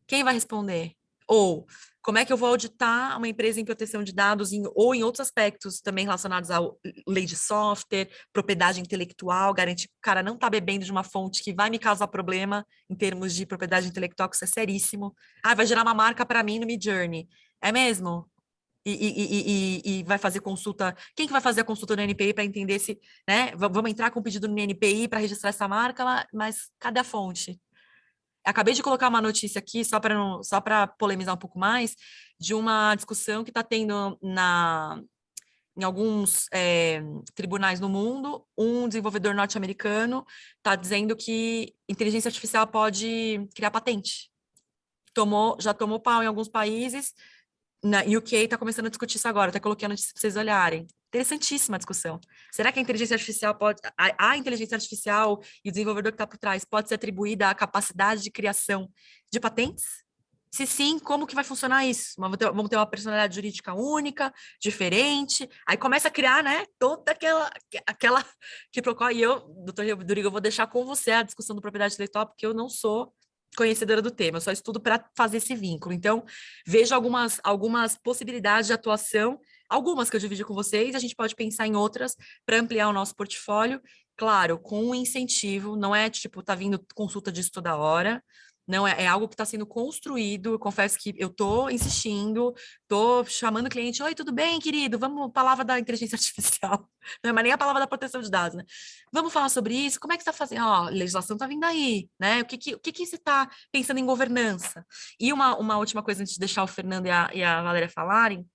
quem vai responder? Ou, como é que eu vou auditar uma empresa em proteção de dados ou em outros aspectos também relacionados à lei de software, propriedade intelectual, garantir que o cara não está bebendo de uma fonte que vai me causar problema em termos de propriedade intelectual, que isso é seríssimo. Vai gerar uma marca para mim no Midjourney. É mesmo? E vai fazer consulta. Quem que vai fazer a consulta no NPI para entender se, né? Vamos entrar com um pedido no NPI para registrar essa marca, mas cadê a fonte? Acabei de colocar uma notícia aqui, só para polemizar um pouco mais, de uma discussão que está tendo em alguns tribunais no mundo. Um desenvolvedor norte-americano está dizendo que inteligência artificial pode criar patente. Já tomou pau em alguns países. Na UK está começando a discutir isso agora, até coloquei a notícia para vocês olharem. Interessantíssima a discussão. Será que a inteligência artificial a inteligência artificial e o desenvolvedor que está por trás pode ser atribuída à capacidade de criação de patentes? Se sim, como que vai funcionar isso? Vamos ter uma personalidade jurídica única, diferente, aí começa a criar, né, toda aquela que procura. E eu, doutor Rodrigo, eu vou deixar com você a discussão do propriedade intelectual, porque eu não sou conhecedora do tema, eu só estudo para fazer esse vínculo. Então, vejo algumas possibilidades de atuação, algumas que eu dividi com vocês, a gente pode pensar em outras para ampliar o nosso portfólio, claro, com um incentivo, não é tipo, tá vindo consulta disso toda hora, não é algo que está sendo construído. Eu confesso que eu estou insistindo, estou chamando o cliente, oi, tudo bem, querido? Vamos, palavra da inteligência artificial, não é mais nem a palavra da proteção de dados, né? Vamos falar sobre isso? Como é que você está fazendo? A legislação está vindo aí, né? O que você está pensando em governança? E uma última coisa, antes de deixar o Fernando e a Valéria falarem,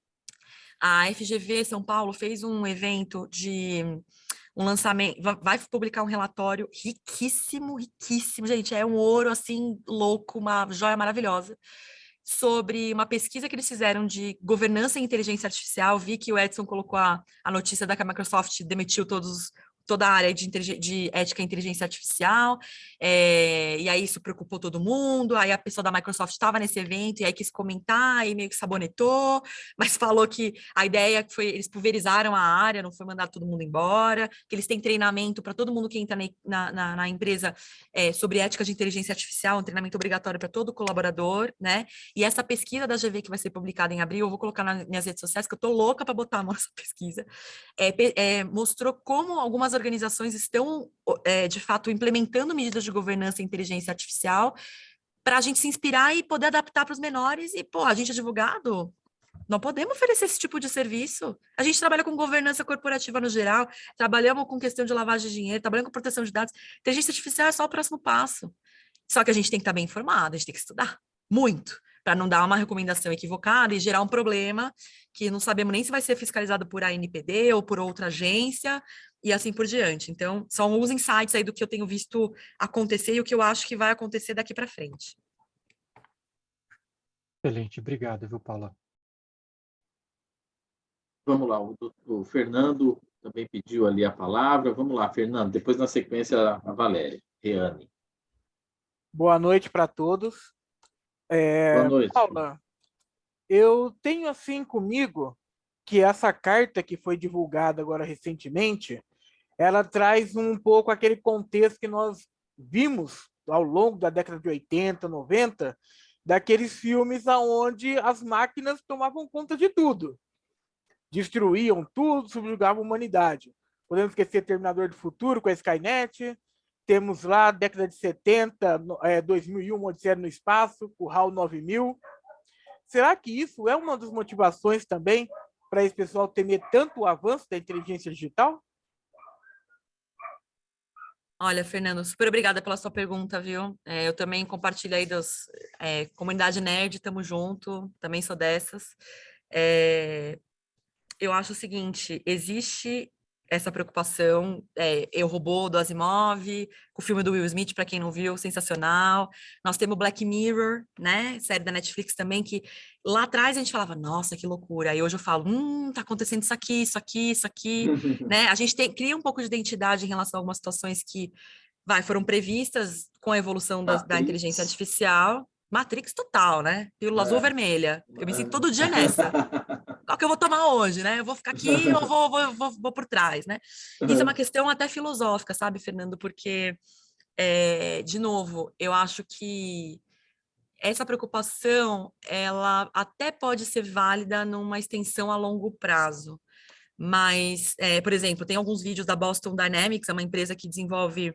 a FGV São Paulo fez um evento de um lançamento, vai publicar um relatório riquíssimo, gente, é um ouro assim, louco, uma joia maravilhosa, sobre uma pesquisa que eles fizeram de governança e inteligência artificial. Vi que o Edson colocou a notícia da que a Microsoft demitiu todos toda a área de ética e inteligência artificial, e aí isso preocupou todo mundo, aí a pessoa da Microsoft estava nesse evento, e aí quis comentar, e meio que sabonetou, mas falou que a ideia foi, eles pulverizaram a área, não foi mandar todo mundo embora, que eles têm treinamento para todo mundo que entra na empresa sobre ética de inteligência artificial, um treinamento obrigatório para todo colaborador, né? E essa pesquisa da GV que vai ser publicada em abril, eu vou colocar nas minhas redes sociais, que eu tô louca para botar a mão nessa pesquisa, mostrou como algumas organizações estão, de fato, implementando medidas de governança e inteligência artificial para a gente se inspirar e poder adaptar para os menores. E, pô, a gente é advogado, não podemos oferecer esse tipo de serviço. A gente trabalha com governança corporativa no geral, trabalhamos com questão de lavagem de dinheiro, trabalhamos com proteção de dados. Inteligência artificial é só o próximo passo. Só que a gente tem que estar bem informado, a gente tem que estudar muito, para não dar uma recomendação equivocada e gerar um problema que não sabemos nem se vai ser fiscalizado por ANPD ou por outra agência, e assim por diante. Então, são alguns insights aí do que eu tenho visto acontecer e o que eu acho que vai acontecer daqui para frente. Excelente, obrigado, viu, Paula? Vamos lá, o Fernando também pediu ali a palavra. Vamos lá, Fernando. Depois, na sequência, a Valéria. Reane. Boa noite para todos. Boa noite. Paula, eu tenho assim comigo que essa carta que foi divulgada agora recentemente, ela traz um pouco aquele contexto que nós vimos ao longo da década de 80, 90, daqueles filmes onde as máquinas tomavam conta de tudo. Destruíam tudo, subjugavam a humanidade. Podemos esquecer Terminador do Futuro com a Skynet, temos lá, década de 70, 2001, Odisseia no Espaço, o HAL 9000. Será que isso é uma das motivações também para esse pessoal temer tanto o avanço da inteligência digital? Olha, Fernando, super obrigada pela sua pergunta, viu? Eu também compartilho aí das comunidade nerd, tamo junto, também sou dessas. Eu acho o seguinte, existe essa preocupação, Eu, Robô, do Asimov, o filme do Will Smith, para quem não viu, sensacional. Nós temos Black Mirror, né, série da Netflix também, que lá atrás a gente falava, nossa, que loucura, e hoje eu falo, tá acontecendo isso aqui, né, a gente cria um pouco de identidade em relação a algumas situações que, foram previstas com a evolução da inteligência artificial. Matrix total, né, pílula azul ou vermelha, eu me sinto todo dia nessa. Qual que eu vou tomar hoje, né? Eu vou ficar aqui ou vou por trás, né? Isso é uma questão até filosófica, sabe, Fernando? Porque, de novo, eu acho que essa preocupação, ela até pode ser válida numa extensão a longo prazo. Mas, por exemplo, tem alguns vídeos da Boston Dynamics, é uma empresa que desenvolve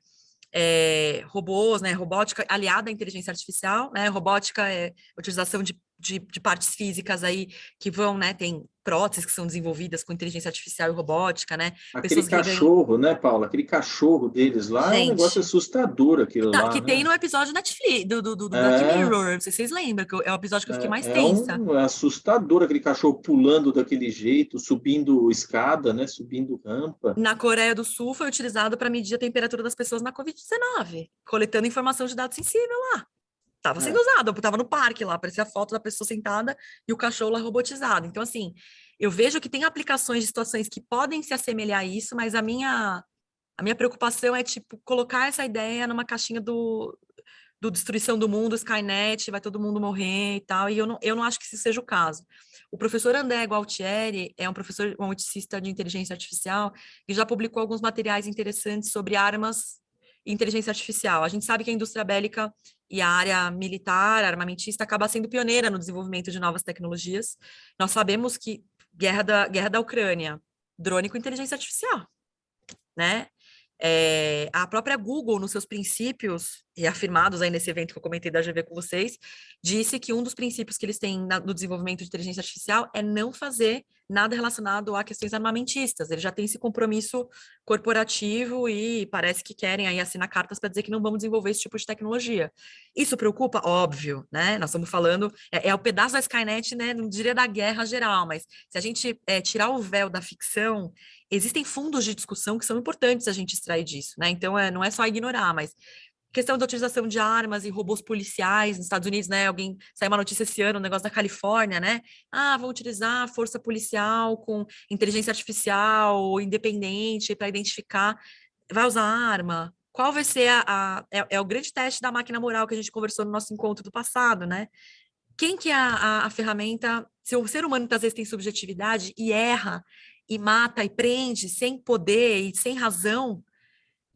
robôs, né, robótica aliada à inteligência artificial, né, robótica é utilização de partes físicas aí que vão, né, tem próteses que são desenvolvidas com inteligência artificial e robótica, né. Aquele cachorro, né, Paula? Aquele cachorro deles lá, é um negócio assustador aquilo lá, que né? tem no episódio Netflix, do Black Mirror, não sei se vocês lembram, que é o episódio que eu fiquei mais tensa. É assustador aquele cachorro pulando daquele jeito, subindo escada, né, subindo rampa. Na Coreia do Sul foi utilizado para medir a temperatura das pessoas na Covid-19, coletando informação de dados sensível lá. Estava sendo usado, eu estava no parque lá, aparecia a foto da pessoa sentada e o cachorro lá robotizado. Então, assim, eu vejo que tem aplicações de situações que podem se assemelhar a isso, mas a minha preocupação é, tipo, colocar essa ideia numa caixinha do destruição do mundo, Skynet, vai todo mundo morrer e tal, e eu não acho que isso seja o caso. O professor André Gualtieri é um eticista de inteligência artificial e já publicou alguns materiais interessantes sobre armas e inteligência artificial. A gente sabe que a indústria bélica e a área militar, armamentista, acaba sendo pioneira no desenvolvimento de novas tecnologias. Nós sabemos que guerra da Ucrânia, drone com inteligência artificial, né? A própria Google, nos seus princípios, reafirmados aí nesse evento que eu comentei da GV com vocês, disse que um dos princípios que eles têm no desenvolvimento de inteligência artificial é não fazer nada relacionado a questões armamentistas. Eles já têm esse compromisso corporativo e parece que querem aí assinar cartas para dizer que não vamos desenvolver esse tipo de tecnologia. Isso preocupa? Óbvio, né? Nós estamos falando, é o pedaço da Skynet, né? Não diria da guerra geral, mas se a gente tirar o véu da ficção, existem fundos de discussão que são importantes a gente extrair disso, né? Então, não é só ignorar, mas questão da utilização de armas e robôs policiais nos Estados Unidos, né? Saiu uma notícia esse ano, um negócio da Califórnia, né? Vão utilizar a força policial com inteligência artificial independente para identificar, vai usar arma. Qual vai ser é o grande teste da máquina moral que a gente conversou no nosso encontro do passado, né? Quem que é a ferramenta? Se o ser humano às vezes tem subjetividade e erra, e mata, e prende, sem poder e sem razão,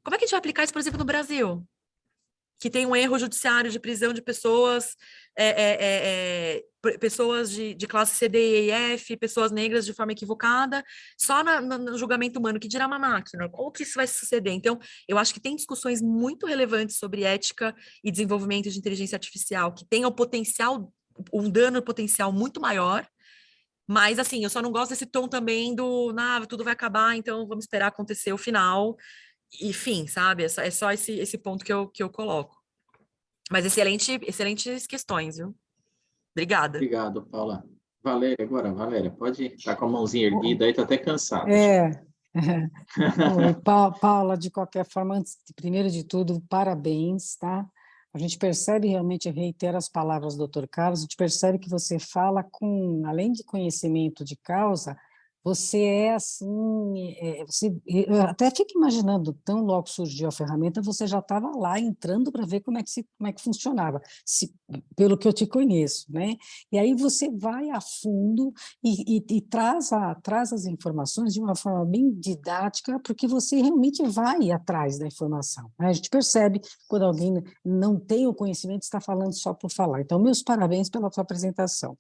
como é que a gente vai aplicar isso, por exemplo, no Brasil? Que tem um erro judiciário de prisão de pessoas, pessoas de classe C, D e F, pessoas negras de forma equivocada, só no julgamento humano, que dirá uma máquina? Como que isso vai suceder? Então, eu acho que tem discussões muito relevantes sobre ética e desenvolvimento de inteligência artificial, que tem um dano potencial muito maior, mas, assim, eu só não gosto desse tom também tudo vai acabar, então vamos esperar acontecer o final, enfim, sabe? É só esse ponto que eu coloco. Mas excelentes questões, viu? Obrigada. Obrigado, Paula. Valéria, agora, Valéria, pode estar com a mãozinha erguida aí, está até cansada. Oi, Paula, de qualquer forma, primeiro de tudo, parabéns, tá? A gente percebe realmente, eu reitero as palavras do Dr. Carlos, a gente percebe que você fala além de conhecimento de causa, você é assim, eu até fico imaginando, tão logo surgiu a ferramenta, você já estava lá entrando para ver como é que funcionava, pelo que eu te conheço, né? E aí você vai a fundo e traz as informações de uma forma bem didática, porque você realmente vai atrás da informação, né? A gente percebe quando alguém não tem o conhecimento, está falando só por falar. Então, meus parabéns pela sua apresentação.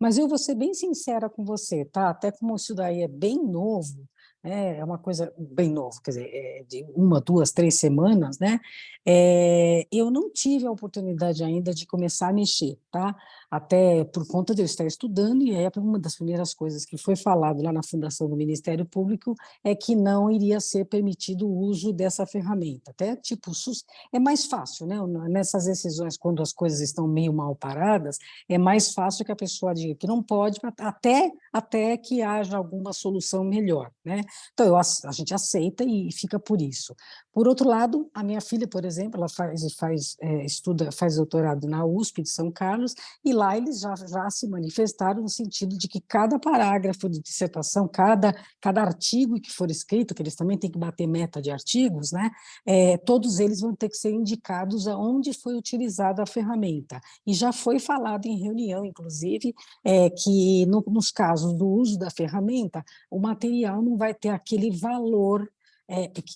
Mas eu vou ser bem sincera com você, tá? Até como isso daí é bem novo, é uma coisa bem novo, quer dizer, de 1, 2, 3 semanas, né? Eu não tive a oportunidade ainda de começar a mexer, tá? Até por conta de eu estar estudando, e aí uma das primeiras coisas que foi falado lá na fundação do Ministério Público é que não iria ser permitido o uso dessa ferramenta. Até, tipo, é mais fácil, né? Nessas decisões, quando as coisas estão meio mal paradas, é mais fácil que a pessoa diga que não pode, até que haja alguma solução melhor, né? Então, a gente aceita e fica por isso. Por outro lado, a minha filha, por exemplo, ela faz doutorado na USP de São Carlos, e lá eles já se manifestaram no sentido de que cada parágrafo de dissertação, cada artigo que for escrito, que eles também têm que bater meta de artigos, né? Todos eles vão ter que ser indicados aonde foi utilizada a ferramenta. E já foi falado em reunião, inclusive, que nos casos do uso da ferramenta, o material não vai ter aquele valor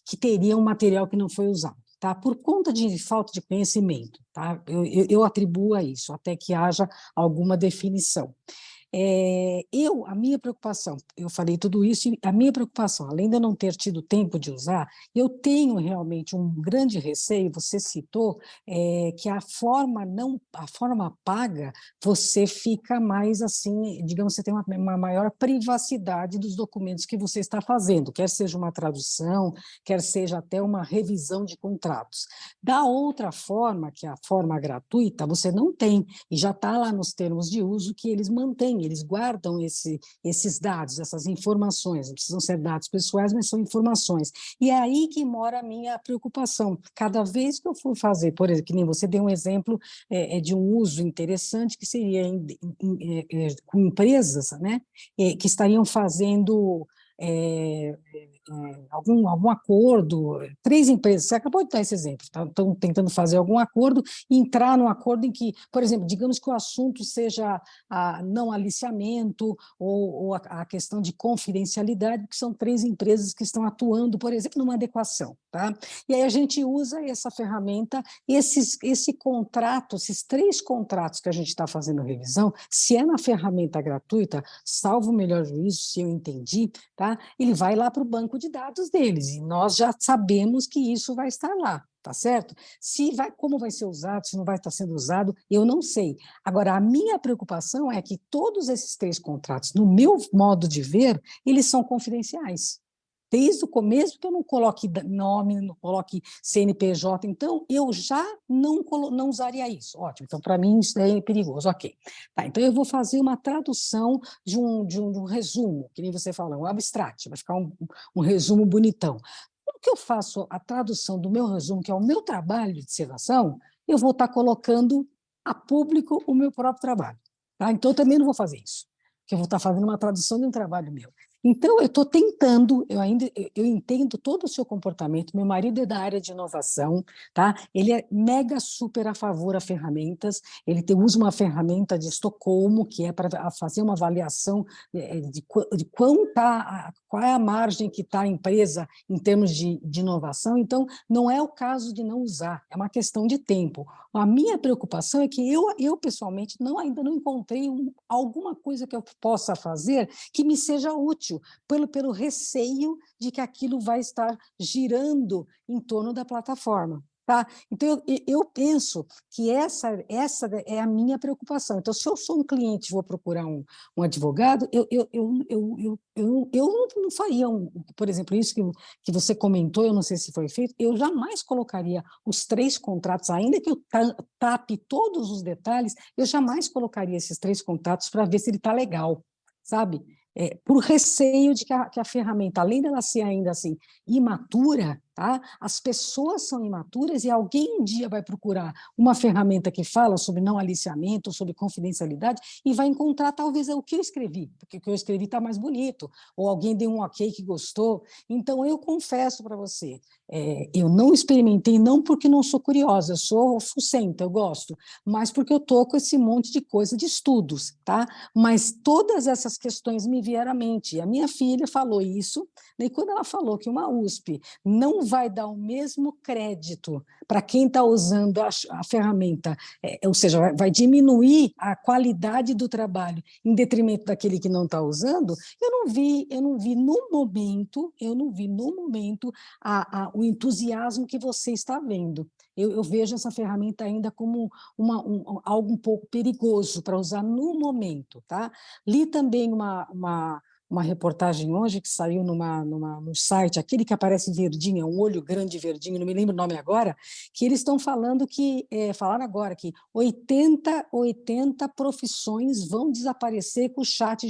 que teria um material que não foi usado, tá? Por conta de falta de conhecimento, tá? Eu atribuo a isso, até que haja alguma definição. A minha preocupação, eu falei tudo isso, e a minha preocupação, além de eu não ter tido tempo de usar, eu tenho realmente um grande receio, você citou, que a forma paga, você fica mais assim, digamos, você tem uma maior privacidade dos documentos que você está fazendo, quer seja uma tradução, quer seja até uma revisão de contratos. Da outra forma, que é a forma gratuita, você não tem, e já está lá nos termos de uso que eles mantêm, eles guardam esses dados, essas informações, não precisam ser dados pessoais, mas são informações. E é aí que mora a minha preocupação. Cada vez que eu for fazer, por exemplo, que nem você deu um exemplo de um uso interessante, que seria com empresas, né, que estariam fazendo algum acordo, 3 empresas, você acabou de dar esse exemplo, estão tentando fazer algum acordo, entrar num acordo em que, por exemplo, digamos que o assunto seja não aliciamento ou a questão de confidencialidade, que são 3 empresas que estão atuando, por exemplo, numa adequação, tá? E aí a gente usa essa ferramenta, esse contrato, esses 3 contratos que a gente está fazendo revisão, se é na ferramenta gratuita, salvo o melhor juízo, se eu entendi, tá? Ele vai lá para o banco de dados deles, e nós já sabemos que isso vai estar lá, tá certo? Como vai ser usado, se não vai estar sendo usado, eu não sei. Agora, a minha preocupação é que todos esses 3 contratos, no meu modo de ver, eles são confidenciais. Desde o começo, que eu não coloque nome, não coloque CNPJ, então eu já não usaria isso. Ótimo, então para mim isso é perigoso, ok. Tá, então eu vou fazer uma tradução de um resumo, que nem você falou, um abstract, vai ficar um resumo bonitão. tudo que eu faço, a tradução do meu resumo, que é o meu trabalho de dissertação, eu vou estar colocando a público o meu próprio trabalho. Tá? Então, eu também não vou fazer isso, porque eu vou estar fazendo uma tradução de um trabalho meu. Então, eu estou tentando, eu entendo todo o seu comportamento, meu marido é da área de inovação, tá? Ele é mega super a favor a ferramentas, usa uma ferramenta de Estocolmo, que é para fazer uma avaliação de qual é a margem que está a empresa em termos de inovação, então não é o caso de não usar, é uma questão de tempo. A minha preocupação é que eu pessoalmente, ainda não encontrei alguma coisa que eu possa fazer que me seja útil, pelo receio de que aquilo vai estar girando em torno da plataforma. Tá? Então, eu penso que essa é a minha preocupação. Então, se eu sou um cliente e vou procurar um advogado, eu não faria, por exemplo, isso que você comentou, eu não sei se foi feito, eu jamais colocaria os 3 contratos, ainda que eu tape todos os detalhes, eu jamais colocaria esses 3 contratos para ver se ele está legal, sabe? Por receio de que a ferramenta, além dela ser ainda assim imatura, tá? As pessoas são imaturas e alguém um dia vai procurar uma ferramenta que fala sobre não aliciamento, sobre confidencialidade, e vai encontrar talvez o que eu escrevi, porque o que eu escrevi está mais bonito, ou alguém deu um ok que gostou. Então, eu confesso para você, eu não experimentei, não porque não sou curiosa, eu sou fucenta, eu gosto, mas porque eu estou com esse monte de coisa de estudos, tá? Mas todas essas questões me vieram à mente. A minha filha falou isso, e quando ela falou que uma USP não vai dar o mesmo crédito para quem está usando a ferramenta, ou seja, vai diminuir a qualidade do trabalho em detrimento daquele que não está usando, eu não vi no momento o entusiasmo que você está vendo. Eu vejo essa ferramenta ainda como algo um pouco perigoso para usar no momento. Tá? Li também uma reportagem hoje que saiu no site, aquele que aparece verdinho, é um olho grande verdinho, não me lembro o nome agora, que eles estão falando falaram agora que 80 profissões vão desaparecer com o chat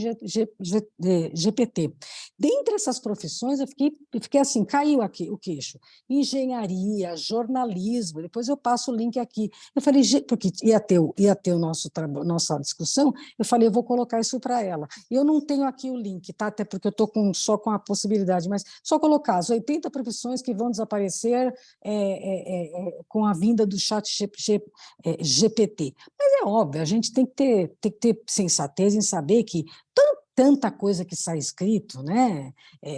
GPT. Dentre essas profissões, eu fiquei assim, caiu aqui o queixo. Engenharia, jornalismo, depois eu passo o link aqui. Eu falei, porque ia ter nossa discussão, eu falei, eu vou colocar isso para ela. Eu não tenho aqui o link, tá? Até porque eu estou só com a possibilidade, mas só colocar as 80 profissões que vão desaparecer com a vinda do chat GPT. Mas é óbvio, a gente tem que ter sensatez em saber que tanta coisa que sai escrito, né?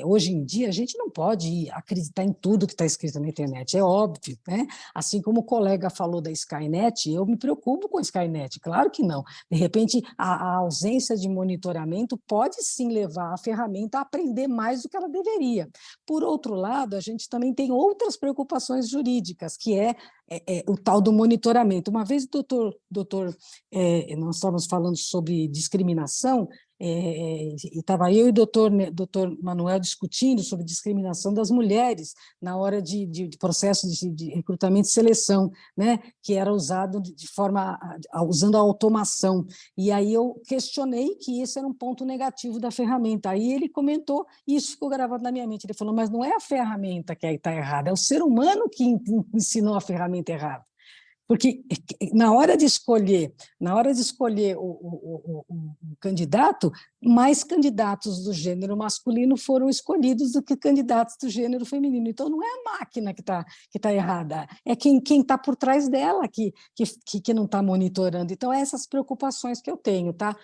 Hoje em dia, a gente não pode acreditar em tudo que está escrito na internet, é óbvio, né? Assim como o colega falou da Skynet, eu me preocupo com a Skynet, claro que não. De repente, a ausência de monitoramento pode sim levar a ferramenta a aprender mais do que ela deveria. Por outro lado, a gente também tem outras preocupações jurídicas, que é o tal do monitoramento. Uma vez, nós estávamos falando sobre discriminação, e estava eu e o doutor Manuel discutindo sobre discriminação das mulheres na hora de processo de recrutamento e seleção, né, que era usado usando a automação. E aí eu questionei que esse era um ponto negativo da ferramenta. Aí ele comentou, e isso ficou gravado na minha mente, ele falou, mas não é a ferramenta que está errada, é o ser humano que ensinou a ferramenta errada. Porque na hora de escolher o candidato, mais candidatos do gênero masculino foram escolhidos do que candidatos do gênero feminino. Então, não é a máquina que tá errada, é quem está por trás dela que não está monitorando. Então, essas preocupações que eu tenho. Tá?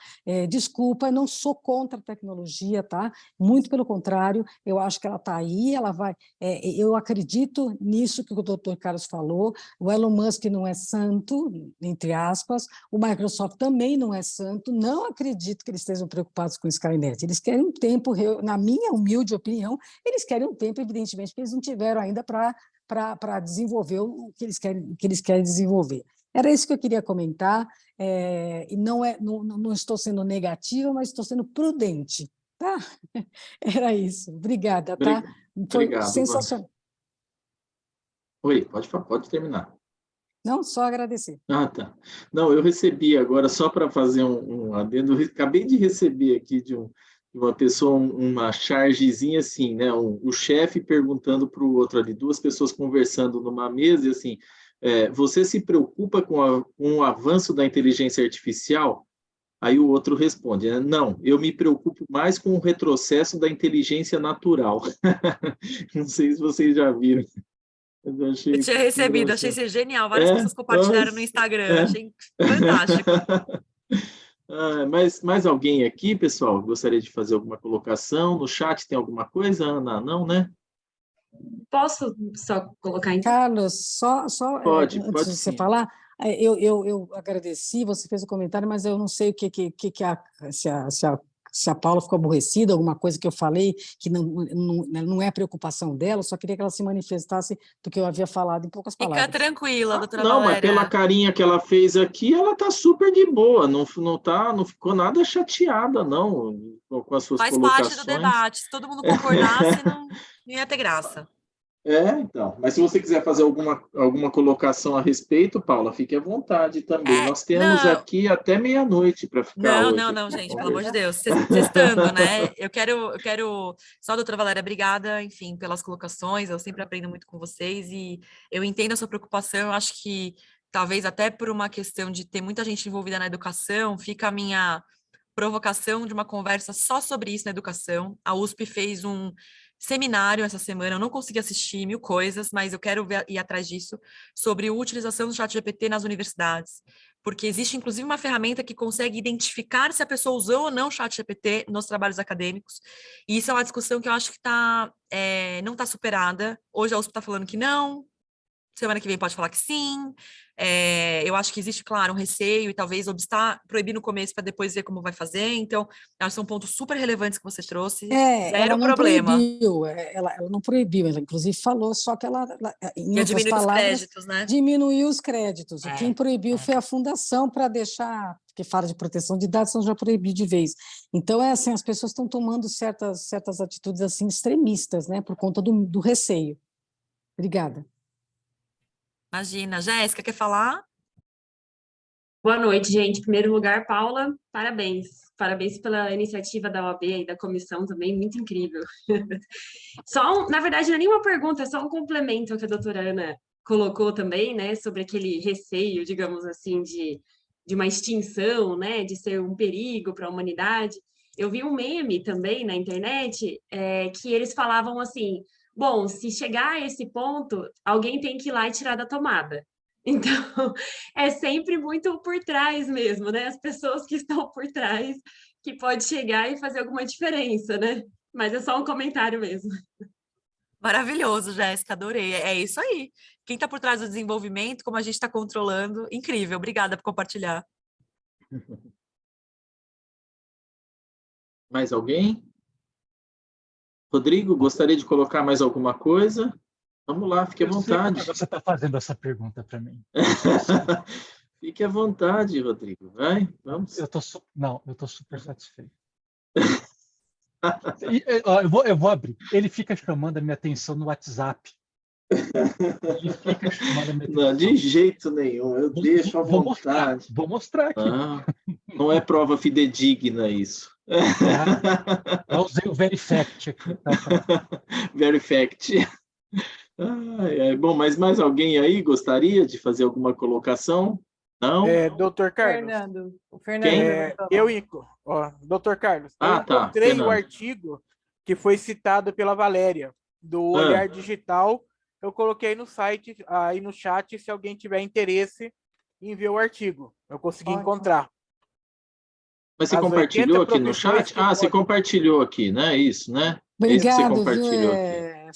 Desculpa, eu não sou contra a tecnologia, tá? Muito pelo contrário, eu acho que ela está aí, ela vai... eu acredito nisso que o doutor Carlos falou, o Elon Musk não é santo, entre aspas, o Microsoft também não é santo, não acredito que eles estejam preocupados com o Skynet. Eles querem um tempo, na minha humilde opinião, eles querem um tempo, evidentemente, que eles não tiveram ainda para desenvolver o que eles querem desenvolver. Era isso que eu queria comentar, e não estou sendo negativa, mas estou sendo prudente. Tá? Era isso. Obrigada. Tá? Foi Obrigado. sensacional. Oi, pode terminar. Não, só agradecer. Ah, tá. Não, eu recebi agora, só para fazer um adendo, acabei de receber aqui de uma pessoa, uma chargezinha assim, né? O chefe perguntando para o outro ali, duas pessoas conversando numa mesa e assim, você se preocupa com o avanço da inteligência artificial? Aí o outro responde, né? Não, eu me preocupo mais com o retrocesso da inteligência natural. Não sei se vocês já viram. Eu achei Eu tinha recebido, achei engraçado. isso genial. Várias pessoas compartilharam no Instagram, achei fantástico. Mais alguém aqui, pessoal? Gostaria de fazer alguma colocação? No chat tem alguma coisa, Ana? Não, né? Posso só colocar então? Carlos, só Pode antes de você sim. falar, eu agradeci, você fez o comentário, mas eu não sei o se a Paula ficou aborrecida, alguma coisa que eu falei que não é preocupação dela, eu só queria que ela se manifestasse do que eu havia falado em poucas Fica palavras. tranquila, doutora Não, mas pela Valéria. carinha que ela fez aqui, ela tá super de boa, não ficou nada chateada, não, com as suas Faz parte do colocações. debate. Se todo mundo concordasse, não ia ter graça. Então. Mas se você quiser fazer alguma colocação a respeito, Paula, fique à vontade também. Nós temos Não, aqui até meia-noite para ficar hoje. não, gente, pelo amor de Deus. Sextando, né? Eu quero... Só, doutora Valéria, obrigada, enfim, pelas colocações. Eu sempre aprendo muito com vocês e eu entendo a sua preocupação. Eu acho que, talvez até por uma questão de ter muita gente envolvida na educação, fica a minha provocação de uma conversa só sobre isso na educação. A USP fez um seminário essa semana, eu não consegui assistir 1000 coisas, mas eu quero ir atrás disso, sobre a utilização do ChatGPT nas universidades, porque existe inclusive uma ferramenta que consegue identificar se a pessoa usou ou não o ChatGPT nos trabalhos acadêmicos, e isso é uma discussão que eu acho que não está superada. Hoje a USP está falando que não, semana que vem pode falar que sim. Eu acho que existe, claro, um receio e talvez proibir no começo para depois ver como vai fazer. Então, acho que são pontos super relevantes que você trouxe. Ela não problema. proibiu, ela não proibiu, ela inclusive falou, só que ela em outras diminuir os palavras, créditos, né? diminuiu os créditos. Quem proibiu foi a fundação para deixar, porque fala de proteção de dados, então já proibiu de vez. Então, assim, as pessoas estão tomando certas atitudes assim extremistas, né, por conta do receio. Obrigada. Imagina. Jéssica, quer falar? Boa noite, gente. Em primeiro lugar, Paula, parabéns. Parabéns pela iniciativa da OAB e da comissão também, muito incrível. Na verdade, não é nenhuma pergunta, é só um complemento ao que a doutora Ana colocou também, né, sobre aquele receio, digamos assim, de uma extinção, né, de ser um perigo para a humanidade. Eu vi um meme também na internet que eles falavam assim: bom, se chegar a esse ponto, alguém tem que ir lá e tirar da tomada. Então, é sempre muito por trás mesmo, né? As pessoas que estão por trás que pode chegar e fazer alguma diferença, né? Mas é só um comentário mesmo. Maravilhoso, Jéssica, adorei. É isso aí. Quem está por trás do desenvolvimento, como a gente está controlando, incrível. Obrigada por compartilhar. Mais alguém? Rodrigo, gostaria de colocar mais alguma coisa? Vamos lá, fique à vontade. Você está fazendo essa pergunta para mim. Fique à vontade, Rodrigo. Vai, vamos. Eu estou super satisfeito. Eu vou abrir. Ele fica chamando a minha atenção no WhatsApp. Ele fica chamando a minha atenção. Não, de jeito nenhum. Eu deixo à vontade. Vou mostrar aqui. Não é prova fidedigna isso. Eu usei o Verifact aqui. Verifact. Bom, mas mais alguém aí gostaria de fazer alguma colocação? Não? Doutor Carlos. Fernando. O Fernando. Quem? Doutor Carlos. Eu encontrei o artigo que foi citado pela Valéria, do Olhar Digital. Eu coloquei no site, aí no chat, se alguém tiver interesse em ver o artigo. Eu consegui encontrar. Mas você compartilhou aqui no chat? Você compartilhou aqui, né? Isso, né? Obrigado,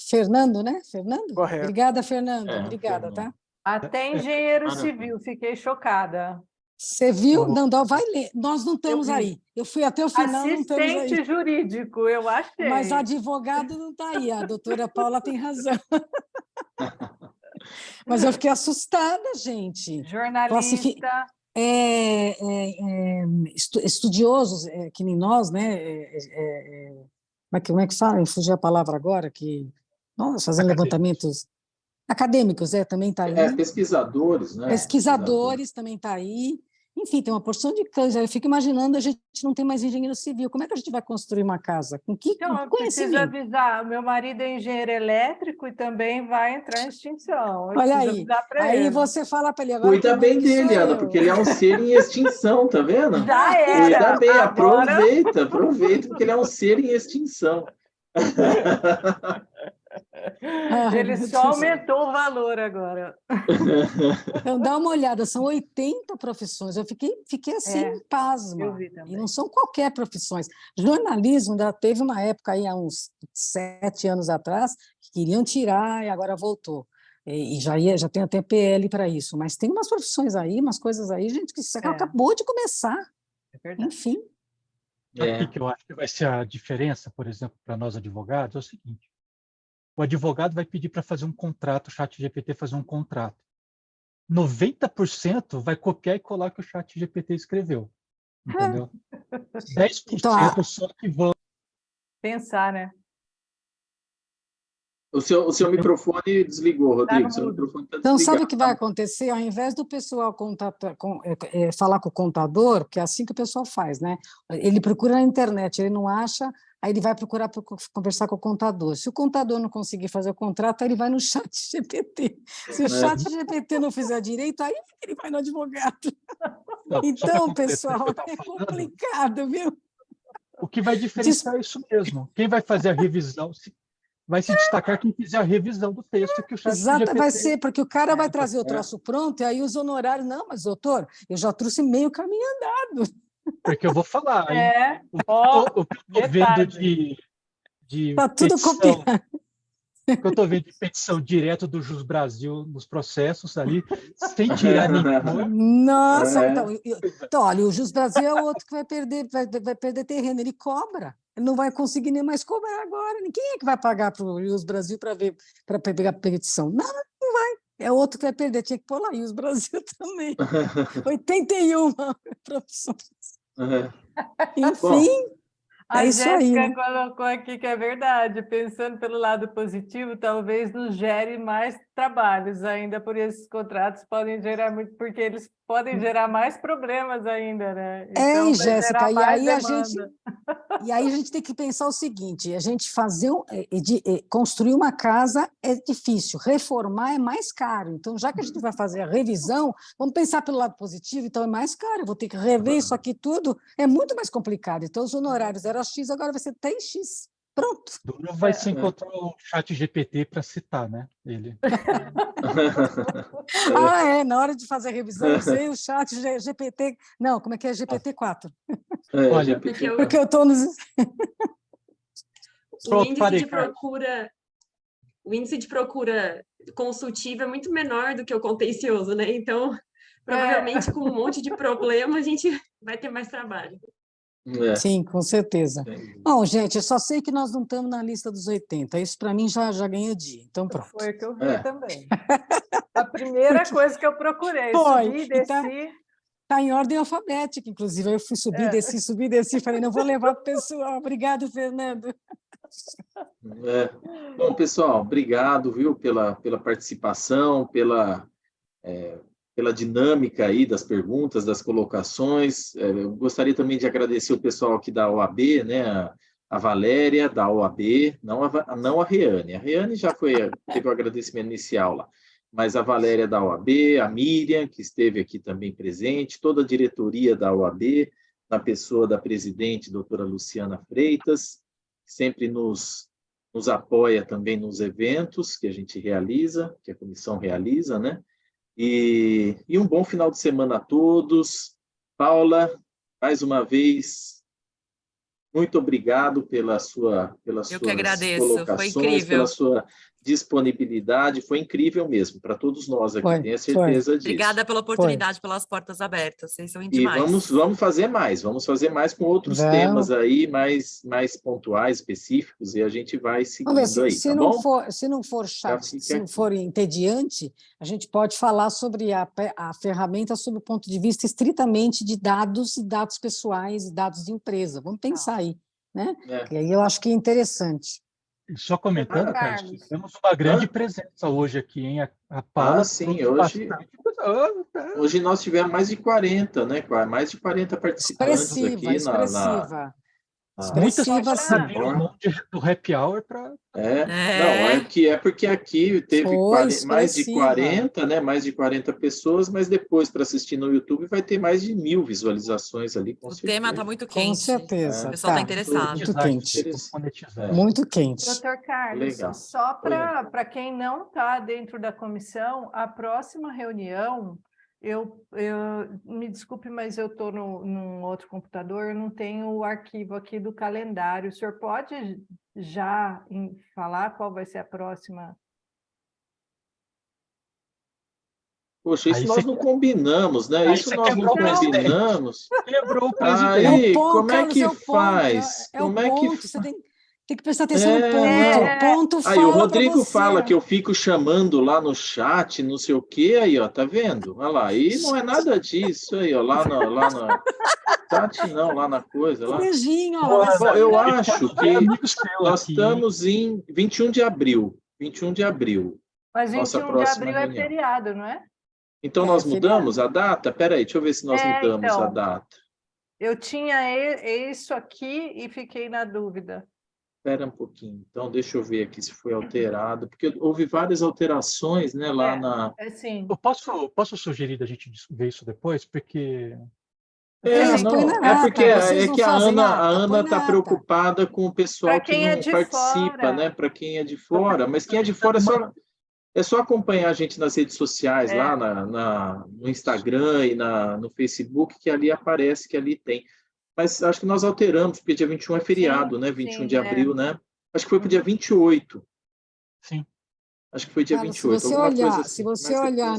Fernando, né? Fernando? Correto. Obrigada, Fernando. Obrigada, Fernando. Tá? Até engenheiro civil, fiquei chocada. Você viu? Não, vai ler. Nós não estamos aí. Eu fui até o final, não estamos aí. Assistente jurídico, eu achei. Mas advogado não está aí. A doutora Paula tem razão. Mas eu fiquei assustada, gente. Jornalista. Estudiosos, que nem nós, né? Como é que fala? Eu fugi a palavra agora, fazendo levantamentos acadêmicos, também está aí. Pesquisadores, né? Pesquisadores também está aí. Enfim, tem uma porção de coisa. Eu fico imaginando, a gente não tem mais engenheiro civil. Como é que a gente vai construir uma casa? Com que Então, eu preciso conhecimento? avisar, o meu marido é engenheiro elétrico e também vai entrar em extinção. Eu Olha preciso aí. avisar para Aí ele. você fala para ele, agora Cuida quem bem manda aqui sou dele, Ana, eu. porque ele é um ser em extinção, tá vendo? Já Cuida era, bem, agora aproveita, porque ele é um ser em extinção. Ai, ele meu só Deus. aumentou o valor agora. Então, dá uma olhada, são 80 profissões. Eu fiquei assim, É, pasma. eu vi E também. não são qualquer profissões. Jornalismo ainda teve uma época aí, há uns 7 anos atrás, que queriam tirar e agora voltou. E já tem até PL para isso. Mas tem umas profissões aí, umas coisas aí, gente, que isso acabou de começar. É verdade. Enfim. Sabe o É. que eu acho que vai ser a diferença, por exemplo, para nós advogados? É o seguinte: o advogado vai pedir para fazer um contrato, o ChatGPT fazer um contrato. 90% vai copiar e colar o que o ChatGPT escreveu. Entendeu? 10% Então, só que vão. Pensar, né? O seu microfone desligou, Rodrigo. no Seu mudo. microfone está Então, desligado. sabe o que vai acontecer? Ao invés do pessoal falar com o contador, que é assim que o pessoal faz, né? Ele procura na internet, ele não acha, aí ele vai procurar conversar com o contador. Se o contador não conseguir fazer o contrato, aí ele vai no chat GPT. Se o chat GPT não fizer direito, aí ele vai no advogado. Não, só para Então, completar o que pessoal, eu estava é falando, complicado, viu? o que vai diferenciar é isso mesmo. Quem vai fazer a revisão vai se destacar quem fizer a revisão do texto que o Exato, vai ChatGPT. ser, porque o cara vai trazer o troço pronto, e aí os honorários, não, mas doutor, eu já trouxe meio caminho andado. Porque eu vou falar, hein? É, ó, O que eu estou vendo detalhe. de Tá tudo petição, copiado. o que eu estou vendo de petição direto do Jus Brasil nos processos ali, sem tirar nenhum. Nossa, É. então, olha, o Jus Brasil é outro que vai perder terreno, ele cobra, ele não vai conseguir nem mais cobrar agora. Quem é que vai pagar para o Jus Brasil para pegar a petição? Não vai. É outro que vai perder, tinha que pôr lá, Jus Brasil também. 81 profissões. Enfim, A é isso aí, Jéssica né? colocou aqui que é verdade, pensando pelo lado positivo, talvez nos gere mais trabalhos ainda, por esses contratos podem gerar muito, porque eles podem gerar mais problemas ainda, né? Então, vai Jéssica, gerar mais demanda. E aí a gente tem que pensar o seguinte: a gente construir uma casa é difícil, reformar é mais caro. Então, já que a gente vai fazer a revisão, vamos pensar pelo lado positivo, então é mais caro, eu vou ter que rever isso aqui tudo, é muito mais complicado. Então, os honorários eram X, agora vai ser 3X. Pronto. Duro vai se encontrar o ChatGPT para citar, né? Ele. Na hora de fazer a revisão, usei o chat GPT. Não, como é que é? GPT-4. Olha, Porque eu estou nos. O índice de procura consultiva é muito menor do que o contencioso, né? Então, provavelmente, com um monte de problema, a gente vai ter mais trabalho. Sim, com certeza. Bom, gente, eu só sei que nós não estamos na lista dos 80. Isso, para mim, já ganha dia. Então, pronto. Foi o que eu vi também. A primeira coisa que eu procurei, subi, desci. Está em ordem alfabética, inclusive. Eu fui subir, desci, falei, não vou levar para o pessoal. Obrigado, Fernando. Bom, pessoal, obrigado, viu, pela participação, pela dinâmica aí das perguntas, das colocações. Eu gostaria também de agradecer o pessoal aqui da OAB, né, a Valéria, da OAB, não a Reane. A Reane já teve o agradecimento inicial lá, mas a Valéria da OAB, a Miriam, que esteve aqui também presente, toda a diretoria da OAB, na pessoa da presidente, doutora Luciana Freitas, que sempre nos apoia também nos eventos que a gente realiza, que a comissão realiza, né? E um bom final de semana a todos. Paula, mais uma vez, muito obrigado pelas suas colocações, pela sua disponibilidade. Foi incrível mesmo, para todos nós aqui, tenho certeza disso. Obrigada pela oportunidade, pelas portas abertas, vocês são demais. E vamos fazer mais com outros temas aí, mais pontuais, específicos, e a gente vai seguindo aí, se tá não bom? Se não for entediante, a gente pode falar sobre a ferramenta sob o ponto de vista estritamente de dados e dados pessoais e dados de empresa. Vamos pensar aí, né? Que aí eu acho que é interessante. Só comentando, Carlos, temos uma grande presença hoje aqui, hein? A Paula sim, hoje Hoje nós tivemos mais de 40, né? Mais de 40 participantes aqui Expressiva. Muitas Expressiva, pessoas sim. abriram mão do happy hour para... Não, porque aqui teve mais de 40, né? Mais de 40 pessoas, mas depois, para assistir no YouTube, vai ter mais de 1000 visualizações ali, com certeza. O tema está muito quente. Com certeza. O pessoal está interessado. Muito quente. É. Muito quente. Doutor Carlos, Legal. só para quem não está dentro da comissão, a próxima reunião, eu me desculpe, mas eu estou num outro computador, eu não tenho o arquivo aqui do calendário. O senhor pode já falar qual vai ser a próxima? Poxa, isso nós não combinamos, né? Isso nós não combinamos. Quebrou o presidente. Aí, como é que faz? Como é que Você tem que prestar atenção no ponto. O ponto fala. Aí o Rodrigo pra você. fala que eu fico chamando lá no chat, não sei o quê, aí, ó, tá vendo? Olha lá, e não é nada disso aí, ó, lá no chat não, lá na coisa. Lá. Beijinho, Bom, eu acho que nós estamos em 21 de abril. 21 de abril. Mas 21 de abril é reunião. feriado, não é? Então nós mudamos a data? Peraí, deixa eu ver se nós mudamos então, a data. Eu tinha isso aqui e fiquei na dúvida. Espera um pouquinho. Então, deixa eu ver aqui se foi alterado, porque houve várias alterações, né, lá na... Sim. Eu posso sugerir da gente ver isso depois, porque... porque a Ana está preocupada com o pessoal que não participa, né? Para quem é de fora, mas quem é de fora é só acompanhar a gente nas redes sociais, lá no Instagram e no Facebook, que ali aparece, que ali tem. Mas acho que nós alteramos, porque dia 21 é feriado, né? 21 de abril, né? Acho que foi para o dia 28. Sim. Acho que foi dia 28. Se você olhar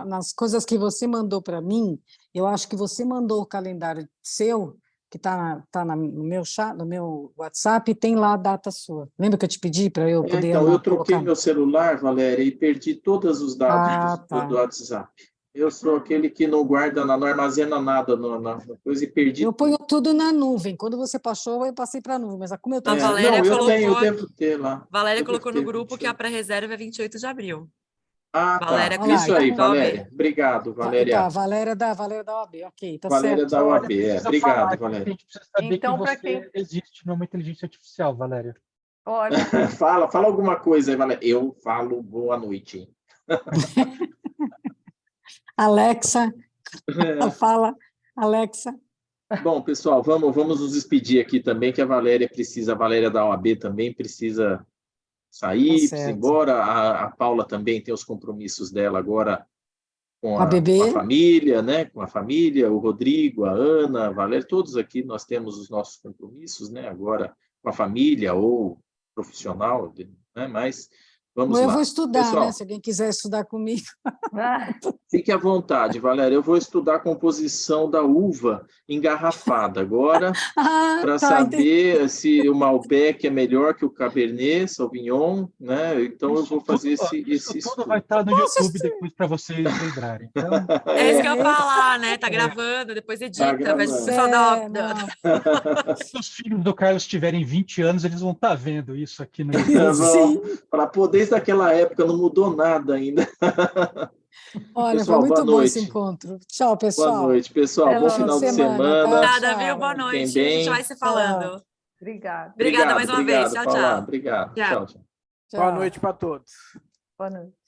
nas coisas que você mandou para mim, eu acho que você mandou o calendário seu, que está no meu chat, no meu WhatsApp, e tem lá a data sua. Lembra que eu te pedi para eu poder... Então, eu troquei meu celular, Valéria, e perdi todos os dados do WhatsApp. Eu sou aquele que não guarda, não armazena nada na coisa e perdi. Eu ponho tudo na nuvem. Quando você passou, eu passei para a nuvem. Mas como eu estou... eu devo ter lá. Valéria colocou no grupo que a pré-reserva é 28 de abril. Valéria, tá. Isso aí, Valéria. Obrigado, Valéria. Tá, Valéria da OAB. Ok, tá Valéria certo. da OAB, obrigado, Valéria. A gente precisa saber que você existe numa inteligência artificial, Valéria. Olha. Fala alguma coisa aí, Valéria. Eu falo boa noite. Alexa, fala, Alexa. Bom, pessoal, vamos nos despedir aqui também, que a Valéria da OAB também precisa sair, precisa ir embora. A Paula também tem os compromissos dela agora com a família, né? Com a família, o Rodrigo, a Ana, a Valéria, todos aqui nós temos os nossos compromissos, né? Agora com a família ou profissional, né? Mas vamos lá. Eu vou estudar, pessoal, né? Se alguém quiser estudar comigo. Fique à vontade, Valéria. Eu vou estudar a composição da uva engarrafada agora, para saber se o Malbec é melhor que o Cabernet Sauvignon, né? Então eu vou fazer esse estudo. Tudo vai estar no YouTube depois para vocês lembrarem. Então... É isso que eu ia falar, né? Tá gravando, depois edita. Mas o pessoal se os filhos do Carlos tiverem 20 anos, eles vão estar vendo isso aqui no YouTube. Para poder, desde aquela época, não mudou nada ainda. Olha, pessoal, foi muito bom esse encontro. Tchau, pessoal. Boa noite, pessoal. Bom final de semana. Obrigada, viu? Boa noite. A gente vai se falando. Obrigada mais uma vez. Tchau, tchau. Obrigado. Tchau. Boa noite para todos. Boa noite.